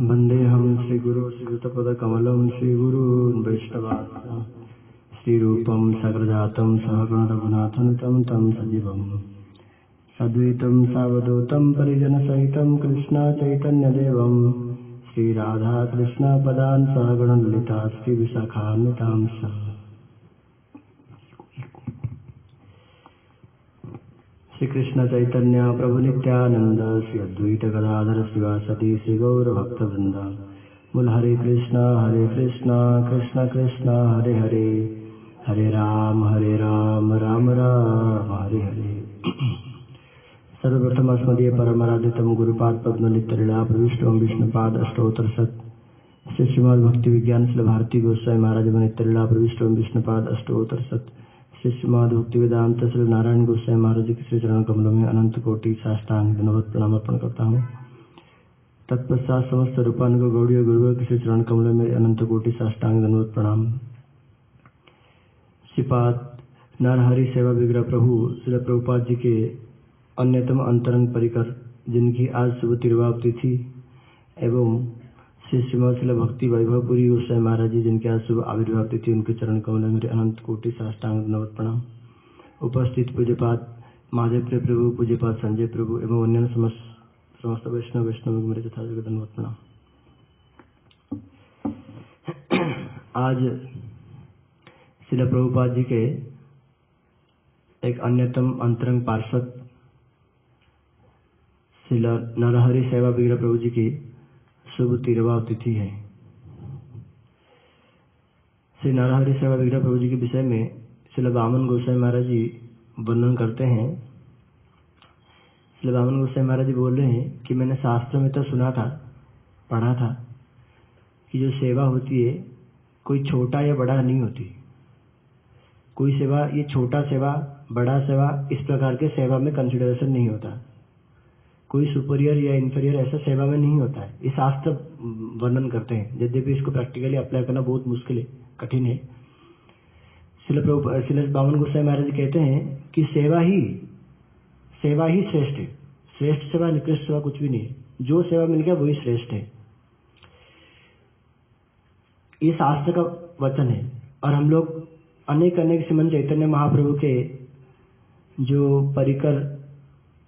वन्देऽहं श्रीगुरो श्रीयुतपदकमलं श्रीगुरून् वैष्णवांश्च श्रीरूपं सग्रजातं सहगणरघुनाथनुतं तं सजीवं सद्वैतं सावधूतं परिजनसहितं कृष्णचैतन्यदेवं श्रीराधाकृष्णपदान् सहगणललिता श्रीविशाखान्वितांश्च। श्री कृष्ण चैतन्य प्रभु नित्यानंद श्री अद्वैत गदाधर शिवासति श्री गौर भक्तवृंद बोल हरे कृष्ण कृष्ण कृष्ण हरे हरे हरे राम राम राम हरे हरे। सर्वप्रथम अस्मदीय परमाराध्यतम गुरुपाद पद्मनित्यलीला प्रविष्टोम विष्णुपाद अष्टोत्तर शत श्री श्रीमद् भक्ति विज्ञान श्री भारती गोस्वामी महाराज नित्यलीला प्रविष्टोम विष्णुपाद अष्टोत्तर शत श्री श्रीमद् भक्ति वेदांत श्री नारायण गोस्वामी महाराज के श्री चरण कमलों में अनंत कोटि साष्टांग दंडवत प्रणाम अर्पण करता हूँ। तत्पश्चात समस्त रूपानुग गौड़ीय गुरुवर के श्री चरण कमलों में अनंत कोटि साष्टांग दंडवत प्रणाम। श्रीपाद नरहरि सेवा विग्रह प्रभु श्री प्रभुपाद जी के अन्यतम अंतरंग परिकर जिनकी आज शुभ तिरुवाव तिथि एवं श्री श्रीमद शिला भक्ति वैभवपुरी गोस्वामी महाराज जी जिनके आज शुभ आविर्भाव तिथि उनके चरण कमल मेरे अनंत कोटि साष्टांग दंडवत प्रणाम। उपस्थित पूज्यपाद महादेव प्रिय प्रभु पूज्यपाद संजय प्रभु एवं अन्य समस्त वैष्णव मेरे यथायोग्य दंडवत प्रणाम। आज शिला प्रभुपाद जी के एक अन्यतम अंतरंग पार्षद शिला नरहरि सेवा विग्रह प्रभु जी की शुभ तिरुवाव तिथि है। श्री नरहरि सेवा विग्रह प्रभु जी के विषय में श्रील वामन गोस्वामी महाराज जी वर्णन करते हैं। श्रील वामन गोस्वामी महाराज जी बोल रहे हैं कि मैंने शास्त्र में तो सुना था, पढ़ा था कि जो सेवा होती है कोई छोटा या बड़ा नहीं होती। कोई सेवा ये छोटा सेवा बड़ा सेवा इस प्रकार के सेवा में कंसिडरेशन नहीं होता। कोई सुपीरियर या इंफीरियर ऐसा सेवा में नहीं होता है। ये शास्त्र वर्णन करते हैं, यद्यपि इसको प्रैक्टिकली अप्लाई करना बहुत मुश्किल है, कठिन है। श्रील वामन गोस्वामी महाराज जी कहते हैं कि सेवा ही श्रेष्ठ है। श्रेष्ठ सेवा निकृष्ट सेवा कुछ भी नहीं है। जो सेवा मिल गया वही श्रेष्ठ है। ये शास्त्र का वचन है और हम लोग अनेक श्रीमद् चैतन्य महाप्रभु के जो परिकर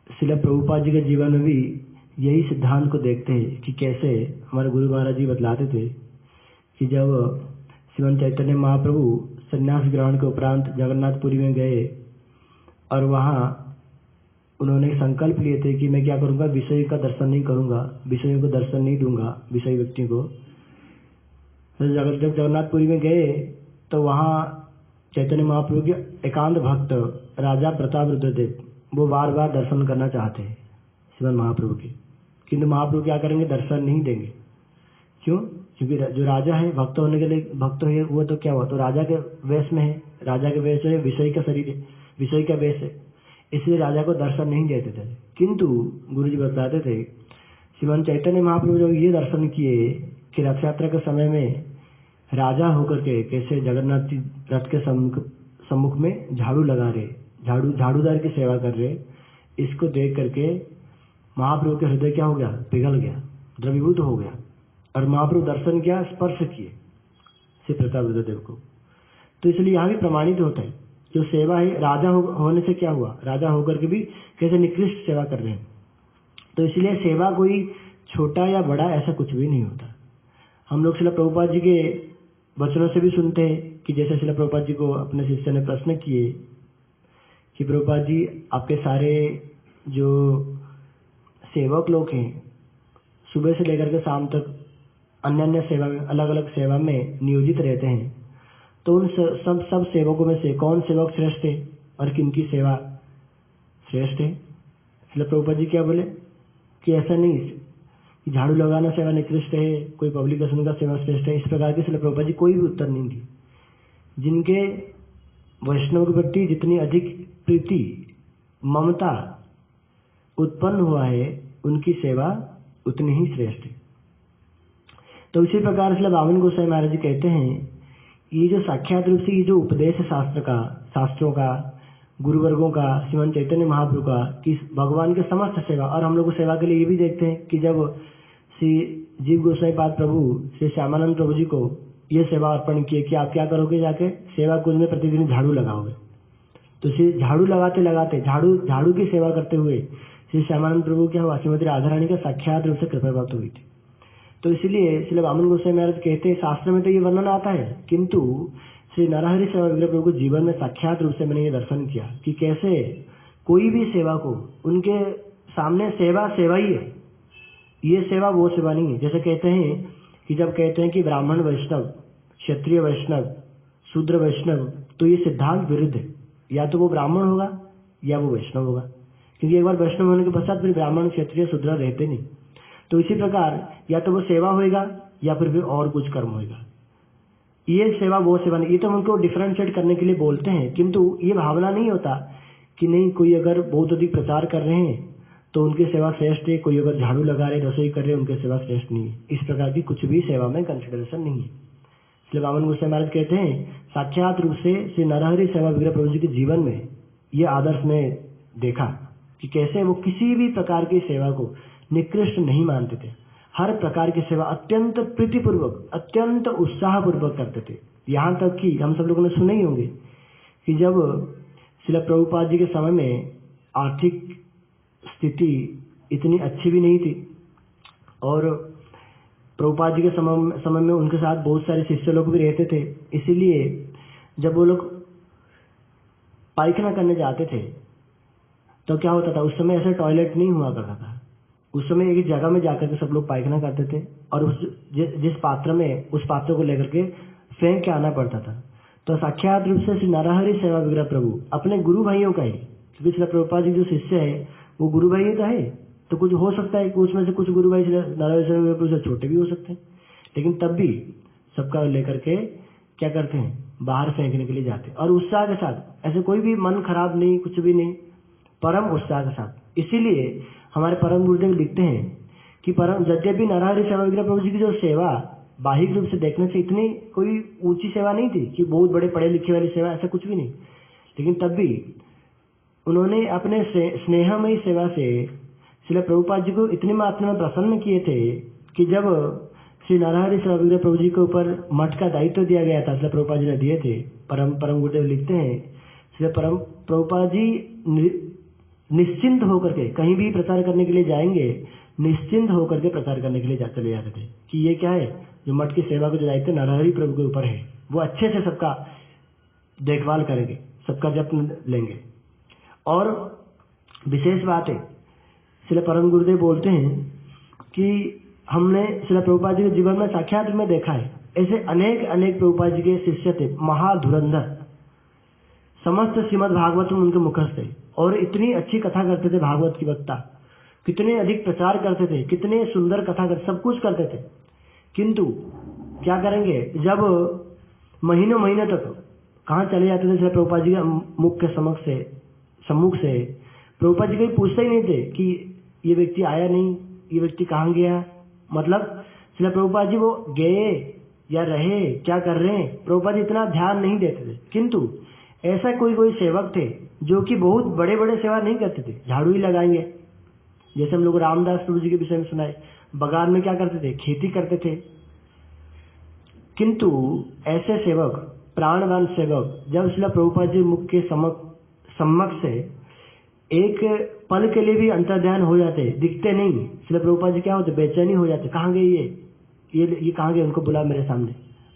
श्रील प्रभुपाद जी के जीवन में भी यही सिद्धांत को देखते हैं कि कैसे हमारे गुरु महाराज जी बतलाते थे कि जब श्रीमद् चैतन्य महाप्रभु संन्यास ग्रहण के उपरांत जगन्नाथपुरी में गए और वहाँ उन्होंने संकल्प लिए थे कि मैं क्या करूँगा, विषय का दर्शन नहीं करूँगा, विषयों को दर्शन नहीं दूंगा विषय व्यक्ति को। तो जब जगन्नाथपुरी में गए तो वहाँ चैतन्य महाप्रभु के एकांत भक्त राजा प्रताप रुद्रदेव वो बार बार दर्शन करना चाहते हैं श्रीमद् महाप्रभु के, किंतु महाप्रभु क्या करेंगे, दर्शन नहीं देंगे। क्यों? क्योंकि जो राजा है भक्त होने के लिए भक्त है वो तो क्या हुआ, तो राजा के वेश में है, राजा के वेश है, विषय का शरीर है, विषय का वेश है, इसलिए राजा को दर्शन नहीं देते थे। किंतु गुरु जी बताते थे श्रीमद् चैतन्य महाप्रभु जब ये दर्शन किए कि रथ यात्रा के समय में राजा होकर के कैसे जगन्नाथ जी रथ के सम्मुख में झाड़ू लगा रहे, झाड़ूदार की सेवा कर रहे, इसको देख करके महाप्रभु के हृदय क्या हो गया, पिघल गया, द्रवीभूत हो गया। और महाप्रभु दर्शन किया, स्पर्श किए श्री प्रताप रुद्रदेव को। तो इसलिए यहाँ भी प्रमाणित होता है जो सेवा है राजा होने से क्या हुआ, राजा होकर के भी कैसे निकृष्ट सेवा कर रहे हैं। तो इसलिए सेवा कोई छोटा या बड़ा ऐसा कुछ भी नहीं होता। हम लोग श्रील प्रभुपाद जी के वचनों से भी सुनते हैं कि जैसे श्रील प्रभुपाद जी को अपने शिष्य ने प्रश्न किए कि प्रभुपाद जी आपके सारे जो सेवक लोग हैं सुबह से लेकर के शाम तक अन्य सेवा में अलग अलग सेवा में नियोजित रहते हैं, तो उन सब सेवकों में से कौन सेवक श्रेष्ठ है और किनकी सेवा श्रेष्ठ है। इसलिए प्रभुपाद जी क्या बोले कि ऐसा नहीं कि झाड़ू लगाना सेवा निकृष्ट है, कोई पब्लिकेशन का सेवा श्रेष्ठ है, इस प्रकार के श्रील प्रभुपाद जी कोई भी उत्तर नहीं दिए। जिनके वैष्णव के प्रति जितनी अधिक प्रीति ममता उत्पन्न हुआ है उनकी सेवा उतनी ही श्रेष्ठ है। तो इसी प्रकार से वामन गोस्वामी महाराज जी कहते हैं ये जो साक्षात रूप से ये जो उपदेश है शास्त्रों का गुरुवर्गों का श्रीमन चैतन्य महाप्रभु का कि भगवान के समस्त सेवा, और हम लोग सेवा के लिए ये भी देखते हैं कि जब श्री जीव गोसाई पाद प्रभु श्री श्यामानंद प्रभु जी को ये सेवा अर्पण किए कि आप क्या करोगे, जाके सेवा कुंज में प्रतिदिन झाड़ू लगाओगे। तो श्री झाड़ू लगाते लगाते झाड़ू की सेवा करते हुए श्री श्यामानंद प्रभु क्या हुआ, श्रीमती राधा रानी का साक्षात रूप से कृपा प्राप्त हुई थी। तो इसलिए श्री वामन गोसाई महाराज कहते हैं, शास्त्र में तो ये वर्णन आता है, किंतु श्री नरहरि सेवा विग्रह प्रभु को जीवन में साक्षात रूप से मैंने ये दर्शन किया कि कैसे कोई भी सेवा को उनके सामने सेवा ही है, ये सेवा वो सेवा नहीं है। जैसे कहते हैं कि जब कहते हैं कि ब्राह्मण वैष्णव, क्षत्रिय वैष्णव, शूद्र वैष्णव, तो ये सिद्धांत विरुद्ध है। या तो वो ब्राह्मण होगा या वो वैष्णव होगा, क्योंकि एक बार वैष्णव होने के पश्चात फिर ब्राह्मण क्षत्रिय शूद्र रहते नहीं। तो इसी प्रकार या तो वो सेवा होएगा या फिर और कुछ कर्म होएगा। ये सेवा वो सेवा नहीं, ये तो हम उनको डिफरेंशिएट करने के लिए बोलते हैं, किंतु ये भावना नहीं होता कि नहीं कोई अगर बहुत अधिक प्रचार कर रहे हैं तो उनकी सेवा श्रेष्ठ है, कोई अगर झाड़ू लगा रहे, रसोई कर रहे, उनकी सेवा श्रेष्ठ नहीं है। इस प्रकार की कुछ भी सेवा में कंसिडरेशन नहीं है। इसलिए वामन गोसाई महाराज कहते हैं, साक्षात रूप से श्री नरहरि सेवा विग्रह प्रभु जी के जीवन में ये आदर्श में देखा कि कैसे वो किसी भी प्रकार की सेवा को निकृष्ट नहीं मानते थे। हर प्रकार की सेवा अत्यंत प्रीतिपूर्वक, अत्यंत उत्साहपूर्वक करते थे। यहाँ तक कि हम सब लोगों ने सुने ही होंगे कि जब श्रील प्रभुपाद जी के समय में आर्थिक स्थिति इतनी अच्छी भी नहीं थी और प्रभुपाद जी के समय में उनके साथ बहुत सारे शिष्य लोग भी रहते थे। इसीलिए जब वो लोग पायखाना करने जाते थे तो क्या होता था, उस समय ऐसे टॉयलेट नहीं हुआ करता था। उस समय एक जगह में जाकर के सब लोग पायखाना करते थे और जिस पात्र में, उस पात्र को लेकर के फेंक के आना पड़ता था। तो साक्षात रूप से श्री नरहरि सेवा विग्रह प्रभु अपने गुरु भाइयों का ही, क्योंकि श्री प्रभुपाद जी जो शिष्य है वो गुरु भाई का है, तो कुछ हो सकता है कि उसमें से कुछ गुरु भाई नरहरि सेवा विग्रह प्रभु से छोटे भी हो सकते हैं, लेकिन तब भी सबका लेकर के क्या करते हैं, बाहर फेंकने के लिए जाते हैं और उत्साह के साथ, ऐसे कोई भी मन खराब नहीं, कुछ भी नहीं, परम उत्साह के साथ। इसीलिए हमारे परम गुरुदेव लिखते हैं कि परम यद्यपि नरहरि सेवा विग्रह प्रभु जी की जो सेवा बाहिक रूप से देखने से इतनी कोई ऊंची सेवा नहीं थी कि बहुत बड़े पढ़े लिखे वाली सेवा, ऐसा कुछ भी नहीं, लेकिन तब भी उन्होंने अपने स्नेहमयी सेवा से श्रील प्रभुपाद जी को इतनी मात्रा में प्रसन्न किए थे कि जब श्री नरहरि सेवा विग्रह प्रभु जी के ऊपर मठ का दायित्व दिया गया था, श्रील प्रभुपाद जी ने दिए थे। परम गुरुदेव लिखते हैं, श्री परम प्रभुपाद जी निश्चिंत होकर के कहीं भी प्रचार करने के लिए जाएंगे, निश्चिंत होकर के प्रचार करने के लिए चले जाते थे कि ये क्या है, जो मठ की सेवा को जो दायित्व नरहरि प्रभु के ऊपर है, वो अच्छे से सबका देखभाल करेंगे, सबका जत्न लेंगे। और विशेष बात है, श्री परम गुरुदेव बोलते हैं कि हमने श्री प्रभुपाद जी के जीवन में साक्षात में देखा है, ऐसे अनेक अनेक प्रभुपाद जी के शिष्य थे, महाधुरंधर, समस्त श्रीमद् भागवत में उनके मुखस्थ थे और इतनी अच्छी कथा करते थे, भागवत की वक्ता, कितने अधिक प्रचार करते थे, कितने सुंदर कथा करते, सब कुछ करते थे। किंतु क्या करेंगे, जब महीनों महीने तक कहाँ चले जाते थे श्री प्रभुपाद जी के मुख के सम्मुख से प्रभुपाद जी कहीं पूछते ही नहीं थे कि ये व्यक्ति आया नहीं, ये व्यक्ति कहाँ गया, मतलब श्री प्रभुपाद जी वो गए या रहे, क्या कर रहे हैं, प्रभुपाद जी इतना ध्यान नहीं देते थे। किंतु ऐसा कोई सेवक थे जो कि बहुत बड़े बड़े सेवा नहीं करते थे, झाड़ू ही लगाएंगे। जैसे हम लोग रामदास प्रभु जी के विषय में सुनाए, बगान में क्या करते थे, खेती करते थे। किंतु ऐसे सेवक, प्राणवान सेवक, जब श्रील प्रभुपाद जी मुख के सम्मुख से एक पल के लिए भी अंतर्ध्यान हो जाते, दिखते नहीं, श्रील प्रभुपाद जी क्या होते, बेचैनी हो जाते, कहाँ गए ये कहाँ गए, उनको बुला मेरे सामने।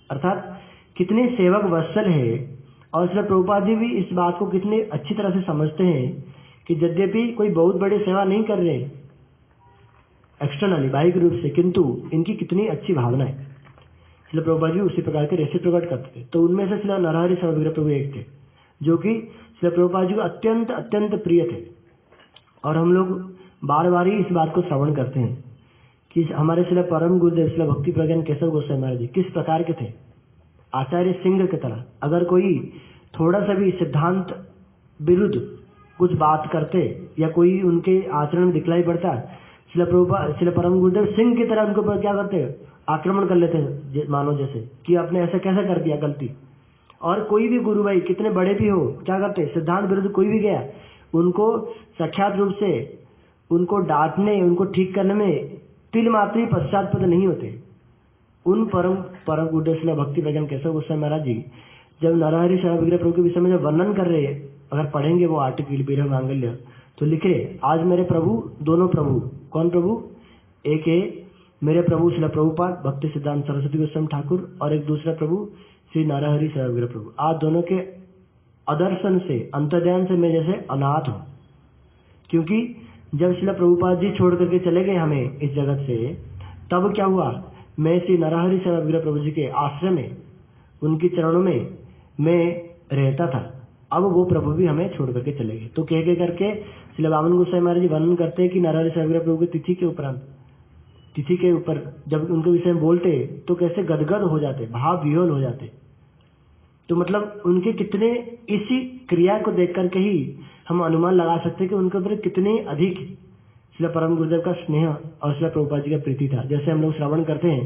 अर्थात कितने सेवक वत्सल है। और श्रील प्रभुपाद जी भी इस बात को कितनी अच्छी तरह से समझते हैं कि यद्यपि कोई बहुत बड़ी सेवा नहीं कर रहे एक्सटर्नली, बाह्य रूप से, किंतु इनकी कितनी अच्छी भावना है। श्रील प्रभुपाद जी उसी प्रकार के रेसे प्रकट करते थे। तो उनमें से श्री नरहरि सेवा विग्रह प्रभु एक थे जो कि श्री प्रभुपाद जी को अत्यंत अत्यंत प्रिय थे। और हम लोग बार बार ही इस बात को श्रवण करते हैं कि हमारे श्री परम गुरुदेव श्री भक्ति प्रज्ञान केशव गोस्वामी महाराज जी किस प्रकार के थे, आचार्य सिंह की तरह। अगर कोई थोड़ा सा भी सिद्धांत विरुद्ध कुछ बात करते या कोई उनके आचरण में दिखलाई पड़ता, श्री परम गुरुदेव सिंह की तरह उनको क्या करते, आक्रमण कर लेते, मानो जैसे कि आपने ऐसा कैसे कर दिया गलती। और कोई भी गुरु भाई कितने बड़े भी हो, क्या करते, सिद्धांत विरुद्ध कोई भी गया, उनको साक्षात रूप से उनको डांटने, उनको ठीक करने में तिल मात्र ही पश्चातपद नहीं होते। उन परम गुड्डे शिला भक्ति वैज्ञान केशव गोस्वामी महाराज जी जब नरहरि सेवा विग्रह प्रभु के विषय में जब वर्णन कर रहे, अगर पढ़ेंगे वो आर्टिकल विरह मांगल्य, तो लिख रहे आज मेरे प्रभु, दोनों प्रभु, कौन प्रभु? एक है मेरे प्रभु शिला प्रभुपाद भक्ति सिद्धांत सरस्वती गोस्वामी ठाकुर, और एक दूसरा प्रभु श्री नरहरि सेवा विग्रह प्रभु। आज दोनों के अदर्शन से, अंतर्ध्यान से मैं जैसे अनाथ हूँ, क्योंकि जब शिला प्रभुपाद जी छोड़ करके चले गए हमें इस जगत से, तब क्या हुआ, मैं श्री नरहरि सेवा विग्रह प्रभु जी के आश्रम में, उनके चरणों में मैं रहता था। अब वो प्रभु भी हमें छोड़ करके चले गए। तो कह करके श्री वामन गोसाई महाराज जी वर्णन करते हैं कि नरहरि सेवा विग्रह प्रभु की तिथि के उपरांत, तिथि के ऊपर जब उनके विषय में बोलते तो कैसे गदगद हो जाते, भाव विह्वल हो जाते। तो मतलब उनके कितने, इसी क्रिया को देख करके ही हम अनुमान लगा सकते हैं कि उनके ऊपर कितने अधिक श्रील परम गुरुदेव का स्नेह और श्रील प्रभुपाद जी का प्रीति था। जैसे हम लोग श्रवण करते हैं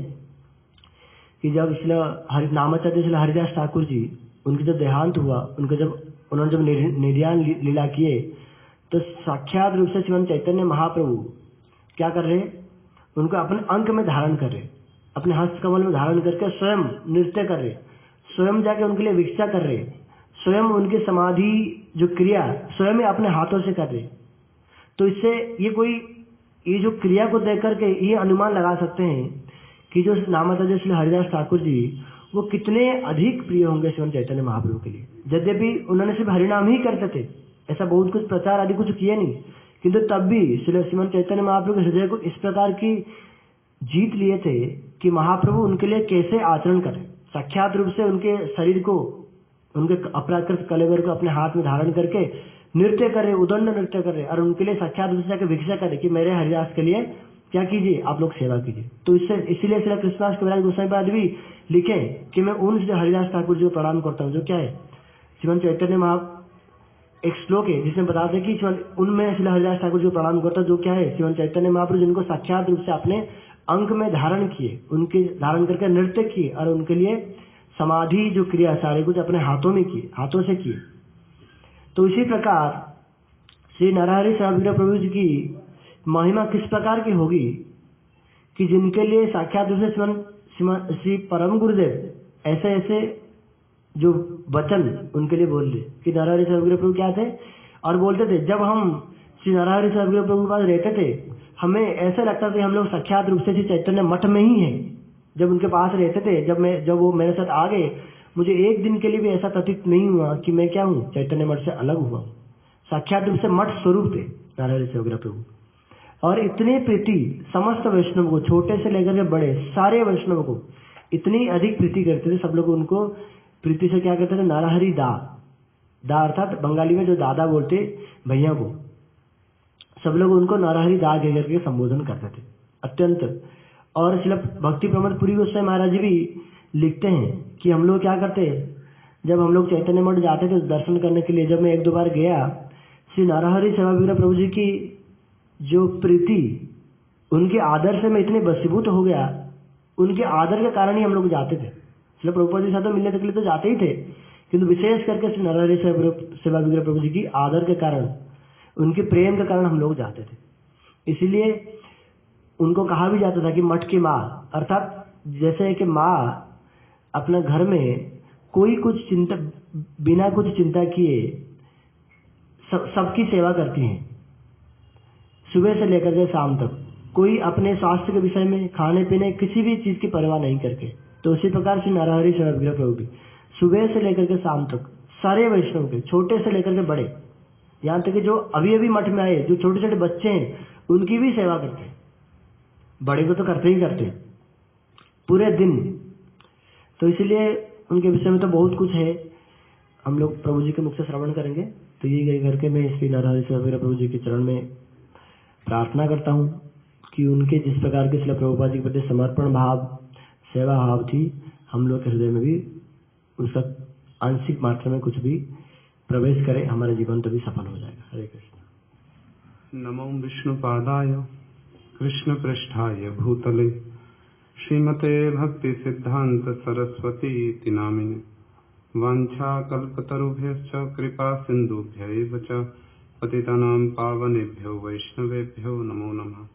कि जब श्रील नामाचार्य श्रील हरिदास ठाकुर जी, उनकी जब देहांत हुआ, उनके जब उन्होंने जब निर्याण लीला किए, तो साक्षात रूप से श्रीमन चैतन्य महाप्रभु क्या कर रहे, उनको अपने अंक में धारण कर रहे, अपने हस्त कमल में धारण करके स्वयं नृत्य कर रहे, स्वयं जाके उनके लिए भिक्षा कर रहे, स्वयं उनकी समाधि जो क्रिया स्वयं ही अपने हाथों से कर रहे। तो इससे ये जो क्रिया को देख करके ये अनुमान लगा सकते हैं कि जो नामाचार्य श्री हरिदास ठाकुर जी वो कितने अधिक प्रिय होंगे श्रीमन चैतन्य महाप्रभु के लिए। यद्यपि उन्होंने सिर्फ हरिनाम ही करते थे, ऐसा बहुत कुछ प्रचार आदि कुछ किया नहीं, किंतु तब भी श्रीमन चैतन्य महाप्रभु के हृदय को इस प्रकार की जीत लिए थे कि महाप्रभु उनके लिए कैसे आचरण करें। साक्षात रूप से उनके शरीर को, उनके अपराकृत कलेवर को अपने हाथ में धारण करके नृत्य करे, उदंड नृत्य करे, और उनके लिए साक्षात रूप से जाकर भिक्षा करे कि मेरे हरिदास के लिए क्या कीजिए, आप लोग सेवा कीजिए। तो इसीलिए श्री कृष्णदास कविराज गोस्वामी पाद भी लिखे कि मैं उन श्री हरिदास ठाकुर जी को प्रणाम करता हूँ, जो क्या है श्रीमन चैतन्य महा, एक श्लोक है जिसमें बताते हैं कि उनमें श्री हरिदास ठाकुर जी को प्रणाम करता, जो क्या है श्रीमन चैतन्य महाप्रभु जिनको साक्षात रूप से अपने अंक में धारण किए, उनके धारण करके नृत्य किए, और उनके लिए समाधि जो क्रिया सारे कुछ अपने हाथों में किए, हाथों से किए। तो इसी प्रकार श्री नरहरि सेवा विग्रह प्रभु जी की महिमा किस प्रकार की होगी कि जिनके लिए साक्षात रूप से श्री परम गुरुदेव ऐसे ऐसे जो वचन उनके लिए बोल रहे कि नरहरि सेवा विग्रह प्रभु क्या थे, और बोलते थे जब हम श्री नरहरि सेवा विग्रह प्रभु के पास रहते थे हमें ऐसा लगता था हम लोग साक्षात रूप से श्री चैतन्य मठ में ही हैं। जब उनके पास रहते थे, जब वो मेरे साथ आ गए, मुझे एक दिन के लिए भी ऐसा प्रतीत नहीं हुआ कि मैं क्या हूँ, चैतन्य मठ से अलग हुआ। साक्षात रूप से मठ स्वरूप थे नरहरि सेवा विग्रह प्रभु। और इतनी प्रीति समस्त वैष्णव को, छोटे से लेकर के बड़े सारे वैष्णव को इतनी अधिक प्रीति करते थे। सब लोग उनको प्रीति से क्या कहते थे, नरहरि दा, दा अर्थात बंगाली में जो दादा बोलते भैया को, सब लोग उनको नरहरि दा कह करके संबोधन करते थे अत्यंत। और श्रील भक्ति प्रमोद पुरी गोस्वामी महाराज जी भी लिखते हैं कि हम लोग क्या करते, जब हम लोग चैतन्य मठ जाते थे दर्शन करने के लिए, जब मैं एक दो बार गया, श्री नरहरि सेवा विग्रह प्रभु जी की जो प्रीति, उनके आदर से मैं इतने वशीभूत हो गया, उनके आदर के कारण ही हम लोग जाते थे। श्री प्रभुपाद जी साथ तो मिलने के लिए तो जाते ही थे, किंतु विशेष करके श्री नरहरि सेवा विग्रह प्रभु जी की आदर के कारण, उनके प्रेम के कारण हम लोग जाते थे। इसीलिए उनको कहा भी जाता था कि मठ की माँ, अर्थात जैसे कि माँ अपने घर में कोई कुछ चिंता, बिना कुछ चिंता किए सबकी सेवा करती हैं, सुबह से लेकर के शाम तक, कोई अपने स्वास्थ्य के विषय में, खाने पीने, किसी भी चीज की परवाह नहीं करके। तो उसी प्रकार से नरहरि सेवा विग्रह प्रभु भी सुबह से लेकर के शाम तक सारे वैष्णव के, छोटे से लेकर के बड़े, यहाँ तक कि जो अभी अभी मठ में आए, जो छोटे छोटे बच्चे हैं, उनकी भी सेवा करते हैं। बड़े को तो करते ही करते पूरे दिन। तो इसलिए उनके विषय में तो बहुत कुछ है, हम लोग प्रभु जी के मुख से श्रवण करेंगे। तो ये गई करके मैं श्री नरहरि सेवा विग्रह प्रभु जी के चरण में प्रार्थना करता हूँ कि उनके जिस प्रकार के श्री प्रभुपाद जी के प्रति समर्पण भाव, सेवा भाव थी, हम लोग के हृदय में भी उसका आंशिक मात्रा में कुछ भी प्रवेश करे, हमारे जीवन तो भी सफल हो जाएगा। हरे कृष्ण। नमो विष्णुपादाय कृष्ण पृष्ठाय भूतले श्रीमते भक्ति सिद्धांत सरस्वती इति नामिने वाञ्छा कल्पतरुभ्यश्च कृपा सिन्धुभ्यैव च पतितानां पावनेभ्यो वैष्णवेभ्यो नमो नमः।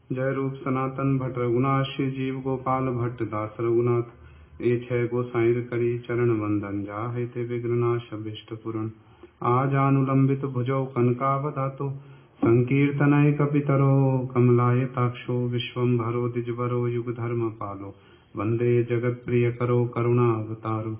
जय रूप सनातन भट्ट रघुनाथ श्री जीव गोपाल भट्ट दास रघुनाथ ए छह गोसाई करी चरण वंदन जाहे ते विघ्ननाश अभिष्ट पुरन आजानुलंबित भुजौ कनकावदातो संकीर्तनय कपितरो कमलायताक्षो विश्वम्भरो द्विजवरो युगधर्म पालो वंदे जगत प्रिय करो करुणावतारो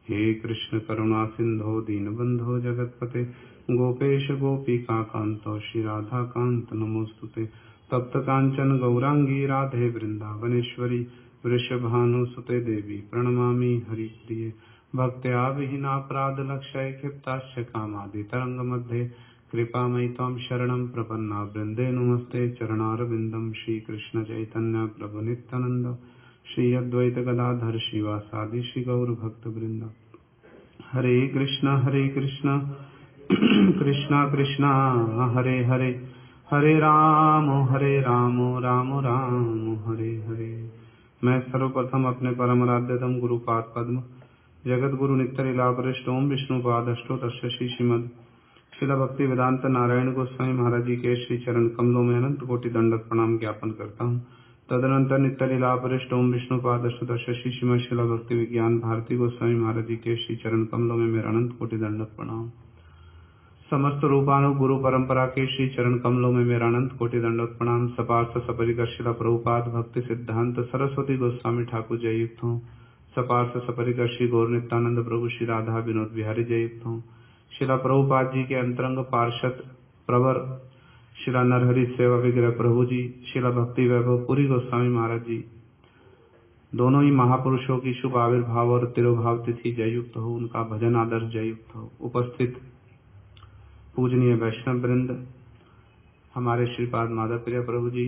हे कृष्ण करुणा सिंधो दीनबंधो जगतपते गोपेश गोपिका कांतो श्री राधा कांत नमोस्तुते तप्त कांचन गौरांगी राधे वृंदावनेश्वरी वृषभानुसुते देवी प्रणमामि हरिप्रिये भक्त्या विहीनापराध लक्षय क्षिप्ताश्च कामादि तरंग मध्ये कृपामयि त्वं शरणं प्रपन्ना वृंदे नमस्ते चरणारविंदम श्री कृष्ण चैतन्य प्रभु नित्यानंद श्री अद्वैत गदाधर शिवासादि श्री गौर भक्त वृंद हरे कृष्ण कृष्ण कृष्ण हरे हरे हरे राम राम राम हरे हरे। मैं सर्वप्रथम अपने परम आराध्यतम गुरुपाद पद्म जगत गुरु नित्य लीलापरिष्ट ओम विष्णुपाद अष्टोत्तर श्री श्रीमद श्रील भक्ति वेदांत नारायण गोस्वामी महाराज जी के श्री चरण कमलों में अनंत कोटि दंडक प्रणाम ज्ञापन करता हूँ। तदनंतर नित्य लीलापरिष्ट ओम विष्णुपाद अष्टोत्तर श्री श्रीमद श्रील भक्ति विज्ञान भारती गोस्वामी महाराज जी के श्री चरण कमलों में मेरा अनंत कोटि दंडक प्रणाम। समस्त रूपानु गुरु परंपरा के श्री चरण कमलों में मेरा अनंत कोटि दंडक प्रणाम। सपार्थ सपरिकर श्रील प्रभुपाद भक्ति सिद्धांत सरस्वती गोस्वामी ठाकुर जययुक्त हूँ। सपार्थ सपरिकर श्री गौर नित्यानंद प्रभु श्री राधा विनोद बिहारी जययुक्त हूँ। श्रील प्रभुपाद जी के अंतरंग पार्षद प्रवर श्रील नरहरि सेवा विग्रह प्रभु जी श्रील भक्ति वैभव पुरी गोस्वामी महाराज जी दोनों ही महापुरुषों की शुभ आविर्भाव और तिरुभाव तिथि जययुक्त हो, उनका भजन आदर्श जययुक्त हो। उपस्थित पूजनीय वैष्णव वृंद, हमारे श्रीपाद माधव प्रिय प्रभु जी,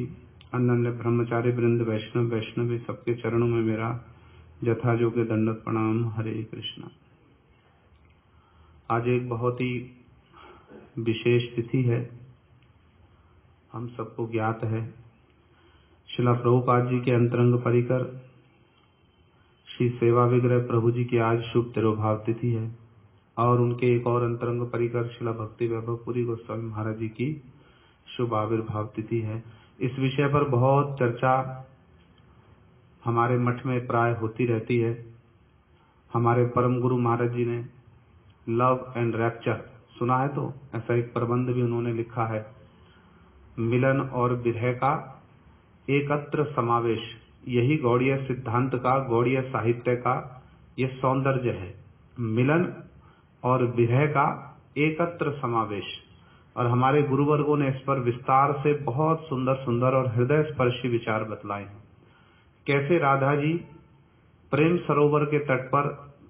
अन्य ब्रह्मचारी वृंद, वैष्णव वैष्णवी, सबके चरणों में मेरा जथा योग्य दंडक प्रणाम। हरे कृष्ण। आज एक बहुत ही विशेष तिथि है, हम सबको ज्ञात है। श्रील प्रभुपाद जी के अंतरंग परिकर श्री सेवा विग्रह प्रभु जी की आज शुभ तिरुभाव तिथि है और उनके एक और अंतरंग परिकर श्रील भक्ति वैभव पुरी गोस्वामी महाराज जी की शुभ आविर्भाव तिथि है। इस विषय पर बहुत चर्चा हमारे मठ में प्राय होती रहती है। हमारे परम गुरु महाराज जी ने लव एंड रैप्चर सुना है, तो ऐसा एक प्रबंध भी उन्होंने लिखा है, मिलन और विरह का एकत्र समावेश। यही गौड़ीय सिद्धांत का, गौड़ीय साहित्य का ये सौंदर्य है, मिलन और विरह का एकत्र समावेश। और हमारे गुरुवर्गों ने इस पर विस्तार से बहुत सुंदर सुंदर और हृदय स्पर्शी विचार बतलाए हैं। कैसे राधा जी प्रेम सरोवर के तट पर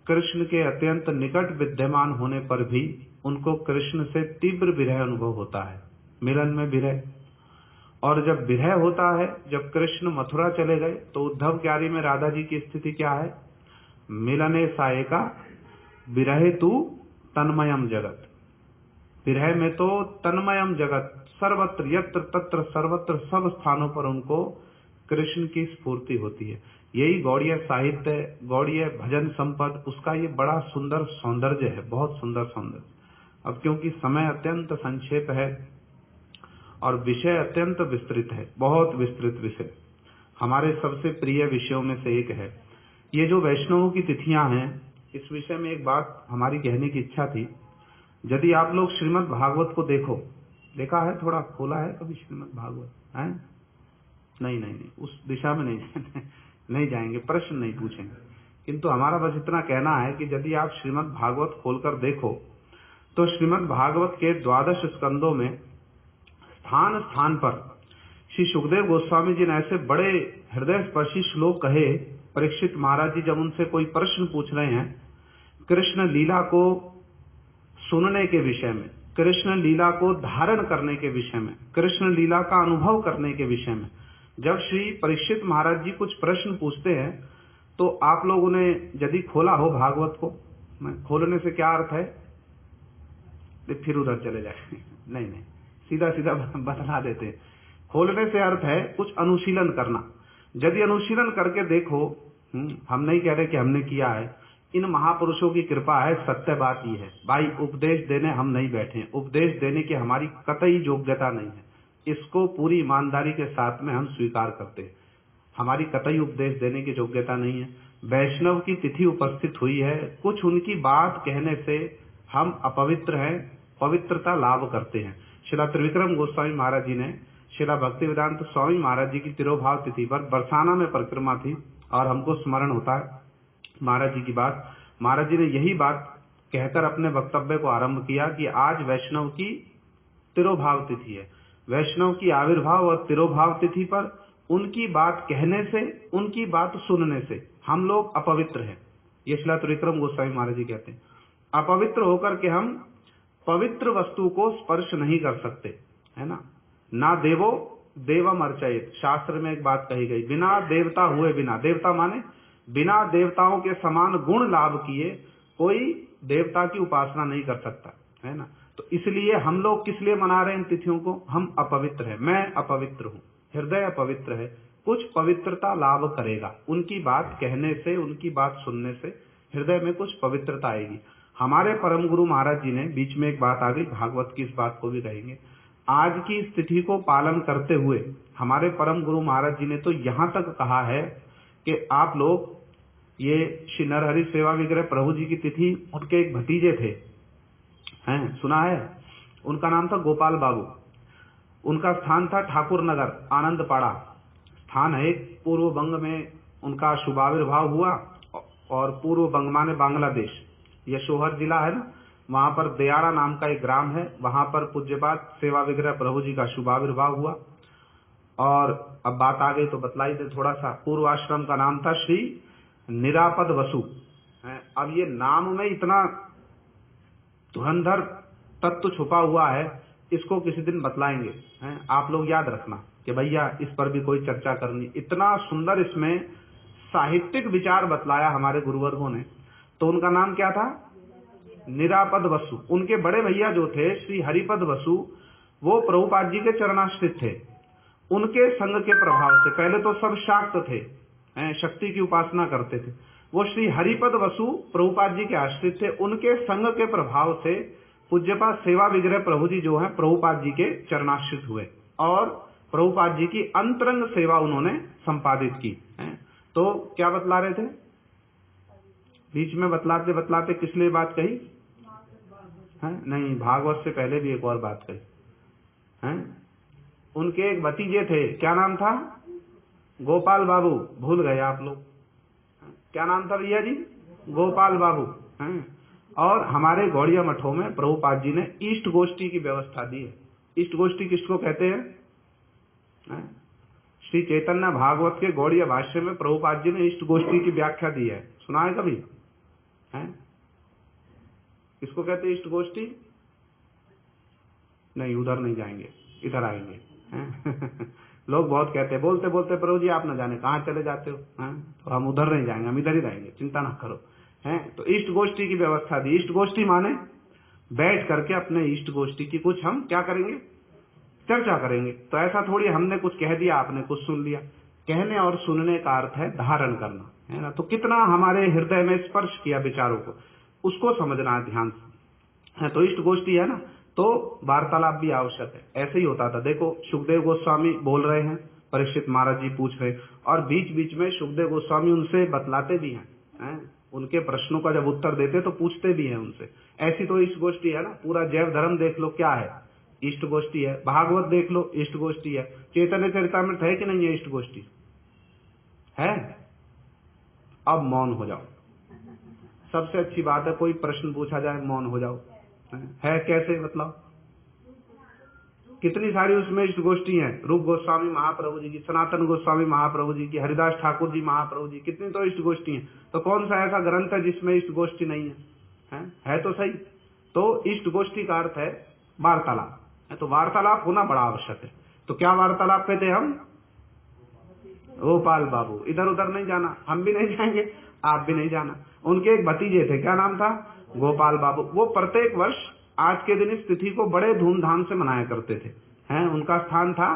कृष्ण के अत्यंत निकट विद्यमान होने पर भी उनको कृष्ण से तीव्र विरह अनुभव होता है, मिलन में विरह। और जब विरह होता है, जब कृष्ण मथुरा चले गए, तो उद्धव क्यारी में राधा जी की स्थिति क्या है? मिलने सायका विरहे तू तन्मयम जगत। विरह में तो तन्मयम जगत, सर्वत्र यत्र तत्र सर्वत्र सब स्थानों पर उनको कृष्ण की स्फूर्ति होती है। यही गौड़ीय साहित्य, गौड़ीय भजन संपद, उसका ये बड़ा सुंदर सौंदर्य है, बहुत सुंदर सौंदर्य। अब क्योंकि समय अत्यंत संक्षेप है और विषय अत्यंत विस्तृत है, बहुत विस्तृत विषय, हमारे सबसे प्रिय विषयों में से एक है। ये जो वैष्णवों की तिथियां हैं, इस विषय में एक बात हमारी कहने की इच्छा थी। यदि आप लोग श्रीमद् भागवत को देखा है, थोड़ा खोला है कभी श्रीमद् भागवत है? नहीं, उस दिशा में नहीं जाएंगे, प्रश्न नहीं पूछेंगे, किंतु हमारा बस इतना कहना है कि यदि आप श्रीमद् भागवत खोलकर देखो तो श्रीमद् भागवत के 12 स्कंदों में स्थान स्थान पर श्री सुखदेव गोस्वामी जी ने ऐसे बड़े हृदय स्पर्शी श्लोक कहे। परीक्षित महाराज जी जब उनसे कोई प्रश्न पूछ रहे हैं कृष्ण लीला को सुनने के विषय में, कृष्ण लीला को धारण करने के विषय में, कृष्ण लीला का अनुभव करने के विषय में, जब श्री परीक्षित महाराज जी कुछ प्रश्न पूछते हैं तो आप लोगों ने यदि खोला हो भागवत को, खोलने से क्या अर्थ है? फिर उधर चले जाए, नहीं, सीधा बतला देते। खोलने से अर्थ है कुछ अनुशीलन करना। यदि अनुशीलन करके देखो, हम नहीं कह रहे कि हमने किया है, इन महापुरुषों की कृपा है। सत्य बात यह है भाई, उपदेश देने हम नहीं बैठे, उपदेश देने की हमारी कतई योग्यता नहीं है। इसको पूरी ईमानदारी के साथ में हम स्वीकार करते हैं। हमारी कतई उपदेश देने की योग्यता नहीं है। वैष्णव की तिथि उपस्थित हुई है, कुछ उनकी बात कहने से हम अपवित्र हैं, पवित्रता लाभ करते हैं। श्रीला त्रिविक्रम गोस्वामी महाराज जी ने श्रीला भक्तिवेदांत स्वामी महाराज जी की तिरोभाव तिथि पर बरसाना में परिक्रमा थी और हमको स्मरण होता है महाराज जी की बात। महाराज जी ने यही बात कहकर अपने वक्तव्य को आरंभ किया कि आज वैष्णव की तिरोभाव तिथि है। वैष्णव की आविर्भाव और तिरोभाव तिथि पर उनकी बात कहने से, उनकी बात सुनने से हम लोग अपवित्र हैं। ये श्रीला त्रिविक्रम गोस्वामी महाराज जी कहते हैं। अपवित्र होकर के हम पवित्र वस्तु को स्पर्श नहीं कर सकते, है ना देवो देवम अर्चयेत। शास्त्र में एक बात कही गई, बिना देवता हुए बिना, देवता माने बिना देवताओं के समान गुण लाभ किए कोई देवता की उपासना नहीं कर सकता, है ना। तो इसलिए हम लोग किस लिए मना रहे हैं इन तिथियों को? हम अपवित्र हैं, मैं अपवित्र हूं, हृदय अपवित्र है, कुछ पवित्रता लाभ करेगा। उनकी बात कहने से, उनकी बात सुनने से हृदय में कुछ पवित्रता आएगी। हमारे परम गुरु महाराज जी ने, बीच में एक बात आ गई, भागवत की इस बात को भी कहेंगे। आज की स्थिति को पालन करते हुए हमारे परम गुरु महाराज जी ने तो यहां तक कहा है कि आप लोग ये श्री नरहरि सेवा विग्रह प्रभु जी की तिथि, उनके एक भतीजे थे, हैं, सुना है? उनका नाम था गोपाल बाबू। उनका स्थान था ठाकुर नगर, आनंदपाड़ा स्थान है। पूर्व बंग में उनका शुभाविर्भाव हुआ और पूर्व बंग माने बांग्लादेश, यशोहर जिला है ना, वहां पर दयारा नाम का एक ग्राम है, वहां पर पूज्यपाद सेवा विग्रह प्रभु जी का शुभाविर्भाव हुआ। और अब बात आ गई तो बतलाई दे थोड़ा सा। पूर्व आश्रम का नाम था श्री निरापद वसु। अब ये नाम में इतना धुरंधर तत्व छुपा हुआ है, इसको किसी दिन बतलाएंगे, हैं। आप लोग याद रखना कि भैया इस पर भी कोई चर्चा करनी। इतना सुंदर इसमें साहित्यिक विचार बतलाया हमारे गुरुवर्गों ने। तो उनका नाम क्या था? निरापद वसु। उनके बड़े भैया जो थे श्री हरिपद वसु, वो प्रभुपाद जी के चरणाश्रित थे। उनके संग के प्रभाव से, पहले तो सब शाक्त थे, शक्ति की उपासना करते थे, वो श्री हरिपद वसु प्रभुपाद जी के आश्रित थे। उनके संग के प्रभाव से पूज्यपाद सेवा विग्रह प्रभु जी जो है प्रभुपाद जी के चरणाश्रित हुए और प्रभुपाद जी की अंतरंग सेवा उन्होंने संपादित की। तो क्या बतला रहे थे? बीच में बतलाते बतलाते किस लिए बात कही है? नहीं, भागवत से पहले भी एक और बात कही है। उनके एक भतीजे थे, क्या नाम था? गोपाल बाबू। भूल गए आप लोग, क्या नाम था भैया जी? गोपाल बाबू हैं। और हमारे गौड़िया मठों में प्रभुपाद जी ने ईष्ट गोष्ठी की व्यवस्था दी है। ईष्ट गोष्ठी किसको कहते हैं? श्री चैतन्य भागवत के गौड़िया भाष्य में प्रभुपाद जी ने ईष्ट गोष्ठी की व्याख्या दी है, सुना है कभी? किसको कहते हैं ईष्ट गोष्ठी? नहीं, उधर नहीं जाएंगे, इधर आएंगे। लोग बहुत कहते हैं, बोलते बोलते प्रभु जी आप न जाने कहाँ चले जाते हो, तो हम उधर नहीं जाएंगे, हम इधर ही रहेंगे, चिंता ना करो। तो इष्ट गोष्ठी की व्यवस्था दी। इष्ट गोष्ठी माने बैठ करके अपने इष्ट गोष्ठी की कुछ हम क्या करेंगे? चर्चा करेंगे। तो ऐसा थोड़ी हमने कुछ कह दिया, आपने कुछ सुन लिया। कहने और सुनने का अर्थ है धारण करना, है ना। तो कितना हमारे हृदय में स्पर्श किया विचारों को, उसको समझना है ध्यान से। तो इष्ट गोष्ठी है ना, तो वार्तालाप भी आवश्यक है। ऐसे ही होता था। देखो, सुखदेव गोस्वामी बोल रहे हैं, परीक्षित महाराज जी पूछ रहे हैं, और बीच बीच में सुखदेव गोस्वामी उनसे बतलाते भी हैं। उनके प्रश्नों का जब उत्तर देते तो पूछते भी हैं उनसे। ऐसी तो इष्ट गोष्ठी है ना। पूरा जैव धर्म देख लो, क्या है? इष्ट गोष्ठी है। भागवत देख लो, इष्ट गोष्ठी है। चैतन्य चरितामृत है कि नहीं है? इष्ट गोष्ठी है। अब मौन हो जाओ, सबसे अच्छी बात है। कोई प्रश्न पूछा जाए मौन हो जाओ। है कैसे? मतलब कितनी सारी उसमें इष्ट गोष्ठी है। रूप गोस्वामी महाप्रभु जी की, सनातन गोस्वामी महाप्रभु जी की, हरिदास ठाकुर जी महाप्रभु जी, कितनी तो इष्ट गोष्ठी है। तो कौन सा ऐसा ग्रंथ है जिसमें इष्ट गोष्ठी नहीं है तो सही। तो इष्ट गोष्ठी का अर्थ है वार्तालाप। तो वार्तालाप होना बड़ा आवश्यक है। तो क्या वार्तालाप पे थे हम? गोपाल बाबू। इधर उधर नहीं जाना, हम भी नहीं जाएंगे, आप भी नहीं जाना। उनके एक भतीजे थे, क्या नाम था? गोपाल बाबू। वो प्रत्येक वर्ष आज के दिन इस तिथि को बड़े धूमधाम से मनाया करते थे। उनका स्थान था?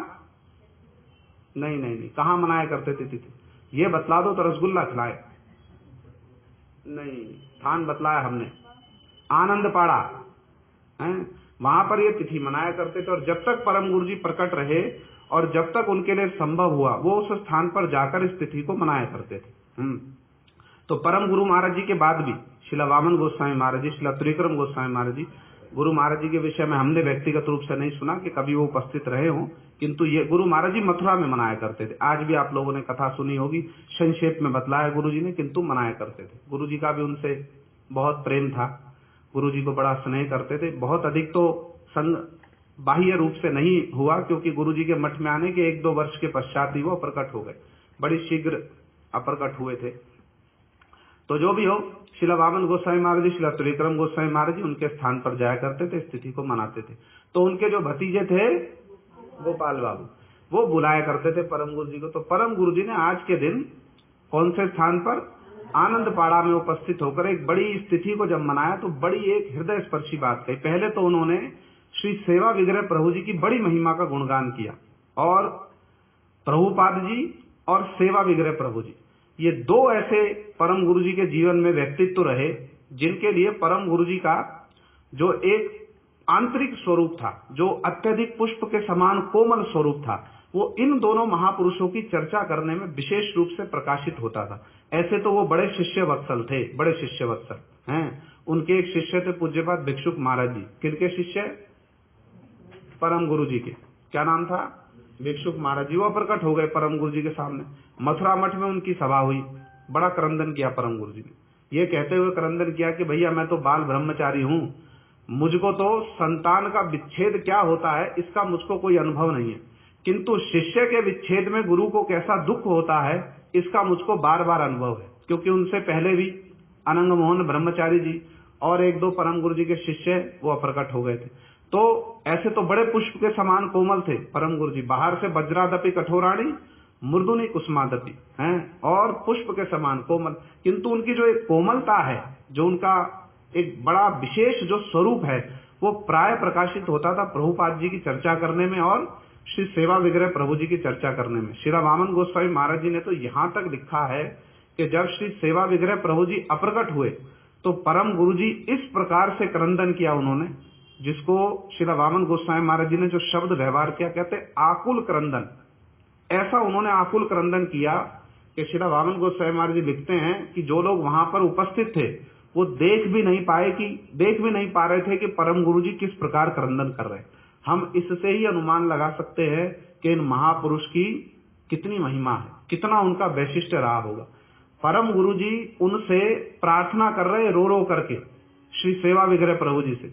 नहीं, कहाँ मनाया करते थे तिथि? ये बतला दो तो रसगुल्ला खिलाए। नहीं, स्थान बतलाया हमने, आनंदपाड़ा। वहां पर ये तिथि मनाया करते थे। और जब तक परम गुरु जी प्रकट रहे और जब तक उनके लिए संभव हुआ, वो उस स्थान पर जाकर इस तिथि को मनाया करते थे। तो परम गुरु महाराज जी के बाद भी श्रील वामन गोस्वामी महाराज जी, श्रील त्रिविक्रम गोस्वामी महाराज जी, गुरु महाराज जी के विषय में हमने व्यक्तिगत रूप से नहीं सुना कि कभी वो उपस्थित रहे हों, किंतु ये गुरु महाराज जी मथुरा में मनाया करते थे। आज भी आप लोगों ने कथा सुनी होगी, संक्षेप में बतलाया गुरु जी ने, किंतु मनाया करते थे। गुरु जी का भी उनसे बहुत प्रेम था, गुरु जी को बड़ा स्नेह करते थे। बहुत अधिक तो संग बाह्य रूप से नहीं हुआ, क्योंकि गुरु जी के मठ में आने के 1-2 वर्ष के पश्चात ही वो अप्रकट हो गए, बड़ी शीघ्र अप्रकट हुए थे। तो जो भी हो, श्रील वामन गोस्वामी महाराज जी, श्रील त्रिविक्रम गोस्वामी महाराज जी उनके स्थान पर जाया करते थे, इस तिथि को मनाते थे। तो उनके जो भतीजे थे गोपाल बाबू, वो बुलाया करते थे परम गुरु जी को। तो परम गुरु जी ने आज के दिन कौन से स्थान पर, आनंदपाड़ा में उपस्थित होकर एक बड़ी इस तिथि को जब मनाया, तो बड़ी एक हृदय स्पर्शी बात कही। पहले तो उन्होंने श्री सेवा विग्रह प्रभु जी की बड़ी महिमा का गुणगान किया, और प्रभुपाद जी और सेवा विग्रह प्रभु जी, ये 2 ऐसे परम गुरु जी के जीवन में व्यक्तित्व रहे जिनके लिए परम गुरु जी का जो एक आंतरिक स्वरूप था, जो अत्यधिक पुष्प के समान कोमल स्वरूप था, वो इन दोनों महापुरुषों की चर्चा करने में विशेष रूप से प्रकाशित होता था। ऐसे तो वो बड़े शिष्य वत्सल थे, बड़े शिष्य वत्सल हैं। उनके एक शिष्य थे पूज्यपाद भिक्षुक महाराज जी। किनके शिष्य? परम गुरु जी के। क्या नाम था? भिक्षुक महाराज जी। वो प्रकट हो गए परम गुरु जी के सामने। मथुरा मठ में उनकी सभा हुई, बड़ा क्रंदन किया परम गुरु जी ने। ये कहते हुए क्रंदन किया कि भैया मैं तो बाल ब्रह्मचारी हूँ, मुझको तो संतान का विच्छेद क्या होता है इसका मुझको कोई अनुभव नहीं है, किंतु शिष्य के विच्छेद में गुरु को कैसा दुख होता है इसका मुझको बार बार अनुभव है। क्योंकि उनसे पहले भी अनंग मोहन ब्रह्मचारी जी और 1-2 परम गुरु जी के शिष्य वो अप्रकट हो गए थे। तो ऐसे तो बड़े पुष्प के समान कोमल थे परम गुरु जी, बाहर से वज्रादपि कठोराणी मृदुनी कुसुमादपि हैं, और पुष्प के समान कोमल। किंतु उनकी जो एक कोमलता है, जो उनका एक बड़ा विशेष जो स्वरूप है, वो प्राय प्रकाशित होता था प्रभुपाद जी की चर्चा करने में और श्री सेवा विग्रह प्रभु जी की चर्चा करने में। श्री वामन गोस्वामी महाराज जी ने तो यहाँ तक लिखा है कि जब श्री सेवा विग्रह प्रभु जी अप्रकट हुए तो परम गुरु जी इस प्रकार से क्रंदन किया उन्होंने, जिसको श्री वामन गोस्वामी महाराज जी ने जो शब्द व्यवहार किया, कहते आकुल क्रंदन। ऐसा उन्होंने आकुल क्रंदन किया कि श्री वामन गोस्वामी महाराज जी लिखते हैं कि जो लोग वहां पर उपस्थित थे वो देख भी नहीं पा रहे थे कि परम गुरु जी किस प्रकार क्रंदन कर रहे हैं। हम इससे ही अनुमान लगा सकते हैं कि इन महापुरुष की कितनी महिमा है, कितना उनका वैशिष्ट्य रहा होगा। परम गुरु जी उनसे प्रार्थना कर रहे रो रो करके, श्री सेवा विग्रह प्रभु जी से